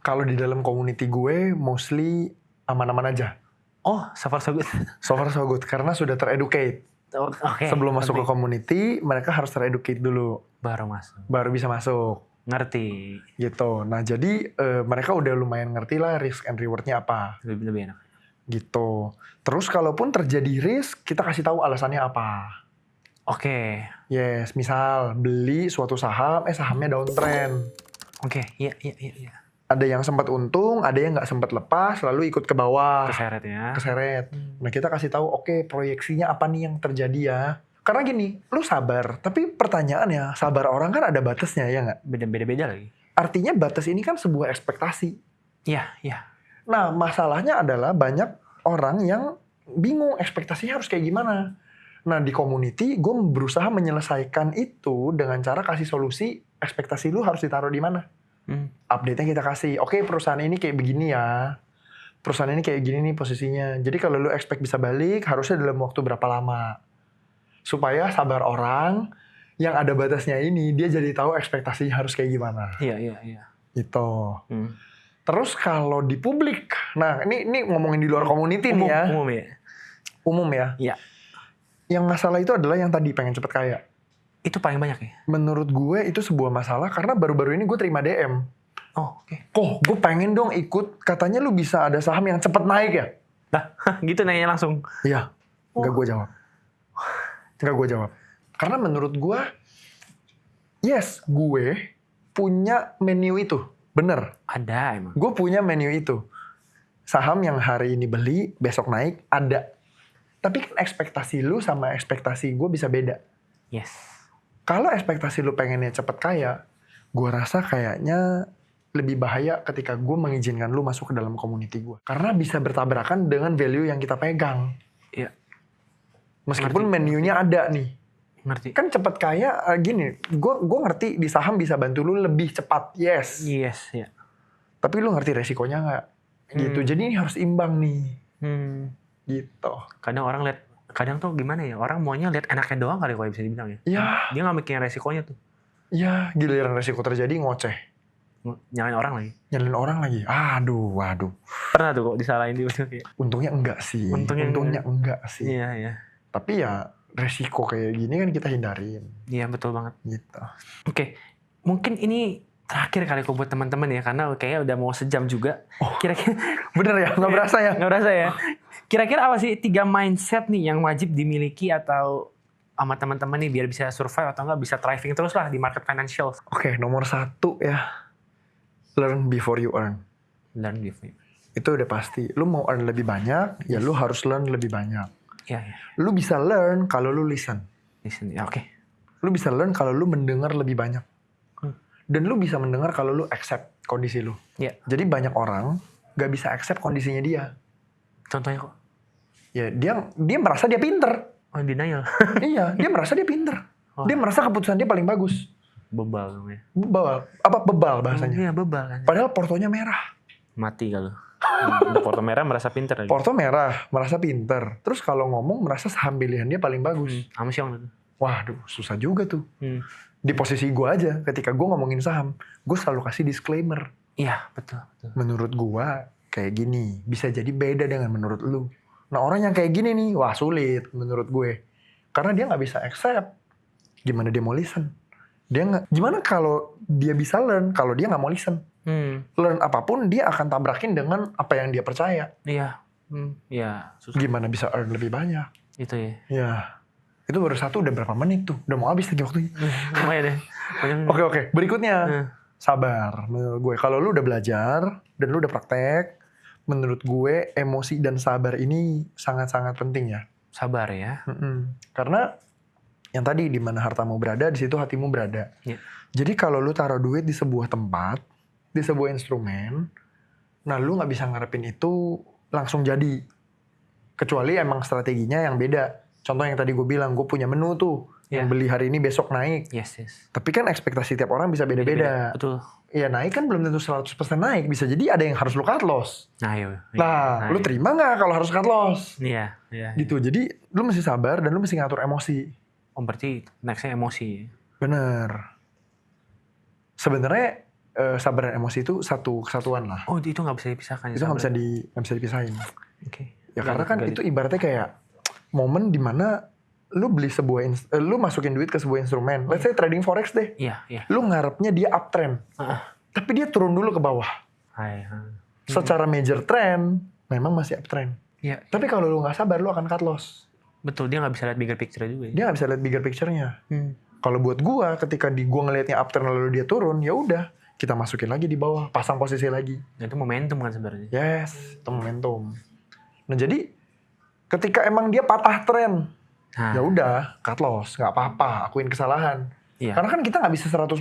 Kalau di dalam community gue, mostly aman-aman aja. Oh, so far so good. So far so good, karena sudah tereducate. Oke. Sebelum masuk ke community, mereka harus tereducate dulu. Baru masuk. Baru bisa masuk. Ngerti. Gitu. Nah, jadi mereka udah lumayan ngerti lah risk and rewardnya apa. Lebih enak. Gitu. Terus kalaupun terjadi risk, kita kasih tahu alasannya apa. Oke. Yes, misal beli suatu saham, sahamnya downtrend. Oke, iya. Ada yang sempat untung, ada yang nggak sempat lepas, lalu ikut ke bawah. Keseret ya. Keseret. Nah, kita kasih tahu, oke, proyeksinya apa nih yang terjadi ya. Karena gini, lu sabar. Tapi pertanyaannya, sabar orang kan ada batasnya, ya nggak? Beda-beda lagi. Artinya batas ini kan sebuah ekspektasi. Iya. Nah, masalahnya adalah banyak orang yang bingung ekspektasinya harus kayak gimana. Nah, di community, gue berusaha menyelesaikan itu dengan cara kasih solusi, ekspektasi lu harus ditaruh di mana. Update-nya kita kasih, oke, perusahaan ini kayak begini ya. Perusahaan ini kayak gini nih posisinya. Jadi kalau lu expect bisa balik, harusnya dalam waktu berapa lama. Supaya sabar orang yang ada batasnya ini, dia jadi tahu ekspektasinya harus kayak gimana. Iya. Gitu. Terus kalau di publik, nah ini ngomongin di luar community nih ya. Umum ya. Iya. Yang masalah itu adalah yang tadi pengen cepet kaya. Itu paling banyak ya? Menurut gue itu sebuah masalah karena baru-baru ini gue terima DM. Oh, oke. Kok gue pengen dong ikut, katanya lu bisa ada saham yang cepet naik ya? Nah, gitu nanya langsung. Iya, nggak gue jawab. Karena menurut gue, yes, gue punya menu itu. Bener. Ada emang. Gue punya menu itu. Saham yang hari ini beli, besok naik, ada. Tapi kan ekspektasi lu sama ekspektasi gue bisa beda. Yes. Kalau ekspektasi lu pengennya cepet kaya, gue rasa kayaknya lebih bahaya ketika gue mengizinkan lu masuk ke dalam community gue. Karena bisa bertabrakan dengan value yang kita pegang. Iya. Meskipun menunya ada nih. Ngerti. Kan cepet kaya, gini, gue ngerti di saham bisa bantu lu lebih cepat, yes. Yes, ya. Tapi lu ngerti resikonya nggak? Gitu, jadi ini harus imbang nih. Gitu. Kadang tuh gimana ya, orang maunya lihat enaknya doang kali kalau bisa dibilang ya. Iya. Dia nggak mikirin resikonya tuh. Iya, giliran resiko terjadi ngoceh. Nyalain orang lagi. Nyalain orang lagi. Waduh. Pernah tuh kok disalahin dia kayak. Untungnya enggak sih. Untungnya enggak sih. Iya. Tapi ya resiko kayak gini kan kita hindarin. Iya, betul banget. Gitu. Oke. Mungkin ini terakhir kali kok buat teman-teman ya, karena kayaknya udah mau sejam juga. Kira-kira bener ya? Nggak berasa ya? Nggak berasa ya. Kira-kira apa sih 3 mindset nih yang wajib dimiliki atau sama teman-teman nih biar bisa survive atau enggak bisa thriving terus lah di market financial? Oke, nomor 1 ya. Learn before you earn. Learn before you. Itu udah pasti. Lu mau earn lebih banyak, ya lu harus learn lebih banyak. Iya. Lu bisa learn kalau lu listen. Listen, ya oke. Lu bisa learn kalau lu mendengar lebih banyak. Dan lu bisa mendengar kalau lu accept kondisi lu. Iya. Jadi banyak orang gak bisa accept kondisinya dia. Contohnya kok? Ya dia merasa dia pinter. Oh, denial. Iya, dia merasa dia pinter. Oh. Dia merasa keputusan dia paling bagus. Bebal dong ya. Bebal bahasanya. Iya, bebal kan. Padahal portonya merah. Mati kalau. Porto merah merasa pinter lagi. Porto merah, merasa pinter. Terus kalau ngomong merasa saham pilihan dia paling bagus. Amsyong tuh. Waduh, susah juga tuh. Di posisi gue aja, ketika gue ngomongin saham, gue selalu kasih disclaimer. Iya, betul. Menurut gue kayak gini, bisa jadi beda dengan menurut lu. Nah, orang yang kayak gini nih, wah sulit menurut gue. Karena dia nggak bisa accept. Gimana dia mau listen? Gimana kalau dia bisa learn kalau dia nggak mau listen? Learn apapun dia akan tabrakin dengan apa yang dia percaya. Iya. Iya, susah. Gimana bisa earn lebih banyak? Itu ya. Ya. Itu baru satu udah berapa menit tuh? Udah mau habis lagi waktunya. Lumayan deh. Oke. Berikutnya. Sabar. Menurut gue. Kalau lu udah belajar dan lu udah praktek. Menurut gue emosi dan sabar ini sangat-sangat penting ya. Sabar ya. Karena yang tadi di mana hartamu berada, di situ hatimu berada. Yeah. Jadi kalau lu taruh duit di sebuah tempat, di sebuah instrumen, nah lu nggak bisa ngarepin itu langsung jadi. Kecuali emang strateginya yang beda. Contoh yang tadi gue bilang, gue punya menu tuh, yang beli hari ini besok naik. Yes. Tapi kan ekspektasi tiap orang bisa beda-beda. Betul. Ya naik kan belum tentu 100% naik. Bisa jadi ada yang harus lu cut loss. Nah, lu terima nggak kalau harus cut loss? Iya. Gitu. Jadi lu mesti sabar dan lu mesti ngatur emosi. Oh berarti nextnya emosi. Bener. Sebenarnya sabar dan emosi itu satu kesatuan lah. Oh itu nggak bisa dipisahkan. Itu nggak bisa dipisahin. Oke. Ya karena kan itu ibaratnya kayak momen dimana lu beli lu masukin duit ke sebuah instrumen. Let's say trading forex deh. Iya. Lu ngarepnya dia uptrend. Tapi dia turun dulu ke bawah. Secara major trend memang masih uptrend. Iya. Tapi kalau lu nggak sabar, lu akan cut loss. Betul, dia nggak bisa lihat bigger picture juga. Dia nggak bisa lihat bigger picture-nya. Kalau buat gua, ketika gua ngelihatnya uptrend lalu dia turun, ya udah kita masukin lagi di bawah, pasang posisi lagi. Nah, itu momentum kan sebenarnya. Yes, itu momentum. Nah jadi ketika emang dia patah tren, ya udah cut loss, nggak apa-apa, akuin kesalahan. Iya. Karena kan kita nggak bisa 100%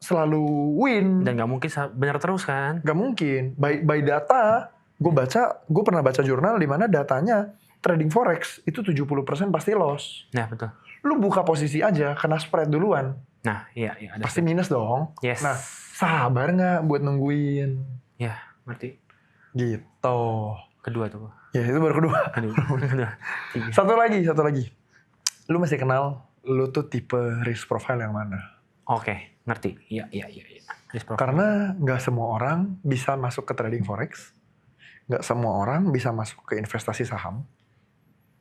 selalu win. Dan nggak mungkin benar terus kan? Nggak mungkin. By data, gue pernah baca jurnal di mana datanya trading forex itu 70% pasti loss. Nah betul. Lu buka posisi aja, kena spread duluan. Nah iya. Pasti minus dong. Yes. Nah sabar nggak buat nungguin? Ya, ngerti. Gitu. Kedua tuh. Ya itu baru kedua. Kedua. Satu lagi. Lu mesti kenal lu tuh tipe risk profile yang mana. Oke, ngerti. Iya. Karena nggak semua orang bisa masuk ke trading forex. Nggak semua orang bisa masuk ke investasi saham.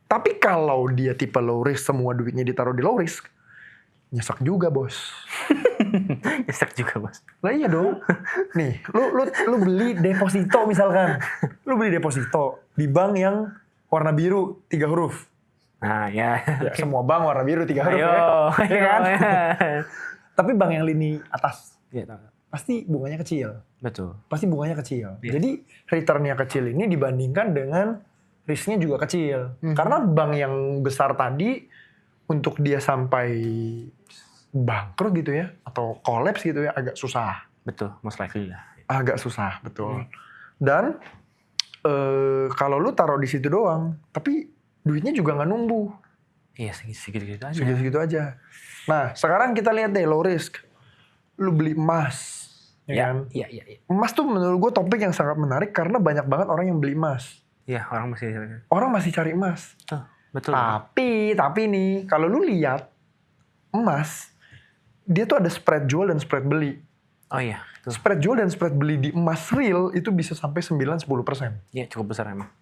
Tapi kalau dia tipe low risk, semua duitnya ditaruh di low risk, nyesek juga bos. Nyesek juga bos. Lah iya dong. Nih, lu beli deposito misalkan. Lu beli deposito di bank yang warna biru 3 huruf. Nah ya. Semua bank warna biru 3 huruf ya. Ya kan? Tapi bank yang lini atas. Iya. Pasti bunganya kecil. Betul. Pasti bunganya kecil. Iya. Jadi returnnya kecil ini dibandingkan dengan risknya juga kecil. Karena bank yang besar tadi untuk dia sampai bangkrut gitu ya, atau collapse gitu ya, agak susah. Betul, most likely lah. Agak susah, betul. Dan kalau lu taruh di situ doang, tapi duitnya juga nggak numbuh. Iya, segitu-segitu aja. Segitu-segitu aja. Nah, sekarang kita lihat deh low risk. Lu beli emas. Ya kan? Iya. Emas tuh menurut gue topik yang sangat menarik karena banyak banget orang yang beli emas. Iya, orang masih cari emas. Betul. Tapi nih, kalau lu lihat emas, dia tuh ada spread jual dan spread beli. Oh iya. Betul. Spread jual dan spread beli di emas real itu bisa sampai 9-10%. Iya, cukup besar emang.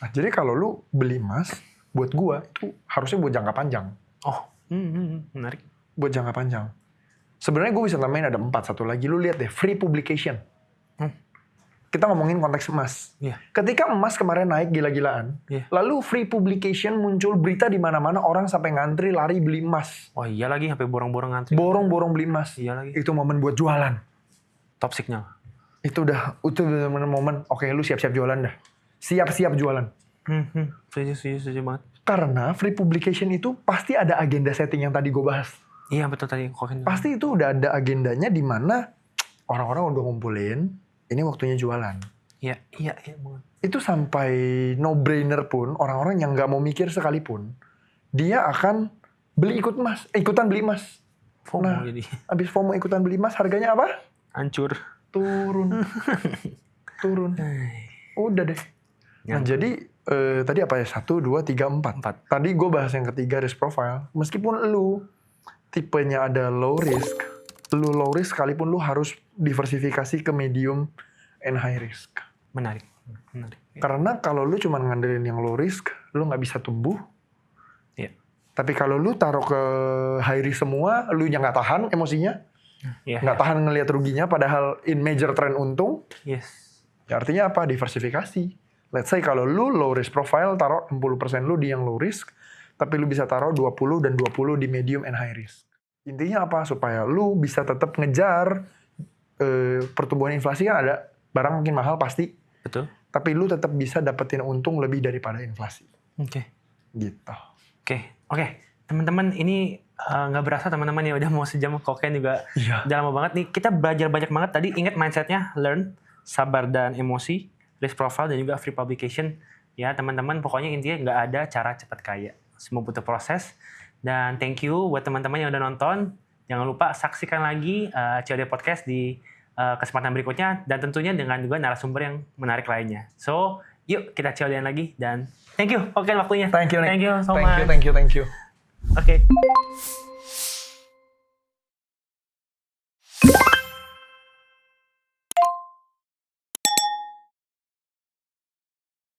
Nah, jadi kalau lu beli emas, buat gua itu harusnya buat jangka panjang. Oh, menarik. Buat jangka panjang. Sebenarnya gue bisa tambahin ada 4. Satu lagi, lu lihat deh, free publication. Kita ngomongin konteks emas. Iya. Ketika emas kemarin naik gila-gilaan, lalu free publication muncul berita di mana-mana, orang sampai ngantri lari beli emas. Oh iya lagi, sampai borong-borong ngantri. Borong-borong beli emas. Iya lagi. Itu momen buat jualan. Top signal. Itu bener-bener momen, oke lu siap-siap jualan dah. Siap-siap jualan. Setuju banget. Karena free publication itu pasti ada agenda setting yang tadi gue bahas. Iya betul tadi. Pasti itu udah ada agendanya di mana orang-orang udah ngumpulin, ini waktunya jualan. Iya banget. Itu sampai no-brainer pun, orang-orang yang nggak mau mikir sekalipun, dia akan ikutan beli emas. FOMO jadi. Abis FOMO ikutan beli emas, harganya apa? Hancur. Turun. Udah deh. Nah jadi tadi apa ya? 1, 2, 3, 4. Tadi gue bahas yang ketiga risk profile. Meskipun lu tipenya ada low risk sekalipun lu harus diversifikasi ke medium and high risk. Menarik. Karena kalau lu cuma ngandelin yang low risk, lu nggak bisa tumbuh. Tapi kalau lu taruh ke high risk semua, lu nya nggak tahan emosinya, Iya. nggak tahan ngelihat ruginya, padahal in major trend untung, Yes. ya artinya apa? Diversifikasi. Let's say kalau lu low risk profile, taruh 60% lu di yang low risk, tapi lu bisa taruh 20 dan 20 di medium and high risk. Intinya apa? Supaya lu bisa tetap ngejar pertumbuhan inflasi, kan ada barang makin mahal pasti, Betul. tapi lu tetap bisa dapetin untung lebih daripada inflasi. Oke. Gitu. Oke. Teman-teman, ini nggak berasa teman-teman ya udah mau sejam. Koken juga Iya. udah lama banget nih. Kita belajar banyak banget tadi. Ingat mindsetnya, learn, sabar dan emosi, risk profile dan juga free publication. Ya teman-teman, pokoknya intinya nggak ada cara cepat kaya. Semua butuh proses. Dan thank you buat teman-teman yang udah nonton. Jangan lupa saksikan lagi COD Podcast di kesempatan berikutnya. Dan tentunya dengan juga narasumber yang menarik lainnya. So, yuk kita COD-an lagi. Dan thank you, Koken waktunya. Thank you, Nick. Thank you so Thank much. you, thank you, thank you. Oke.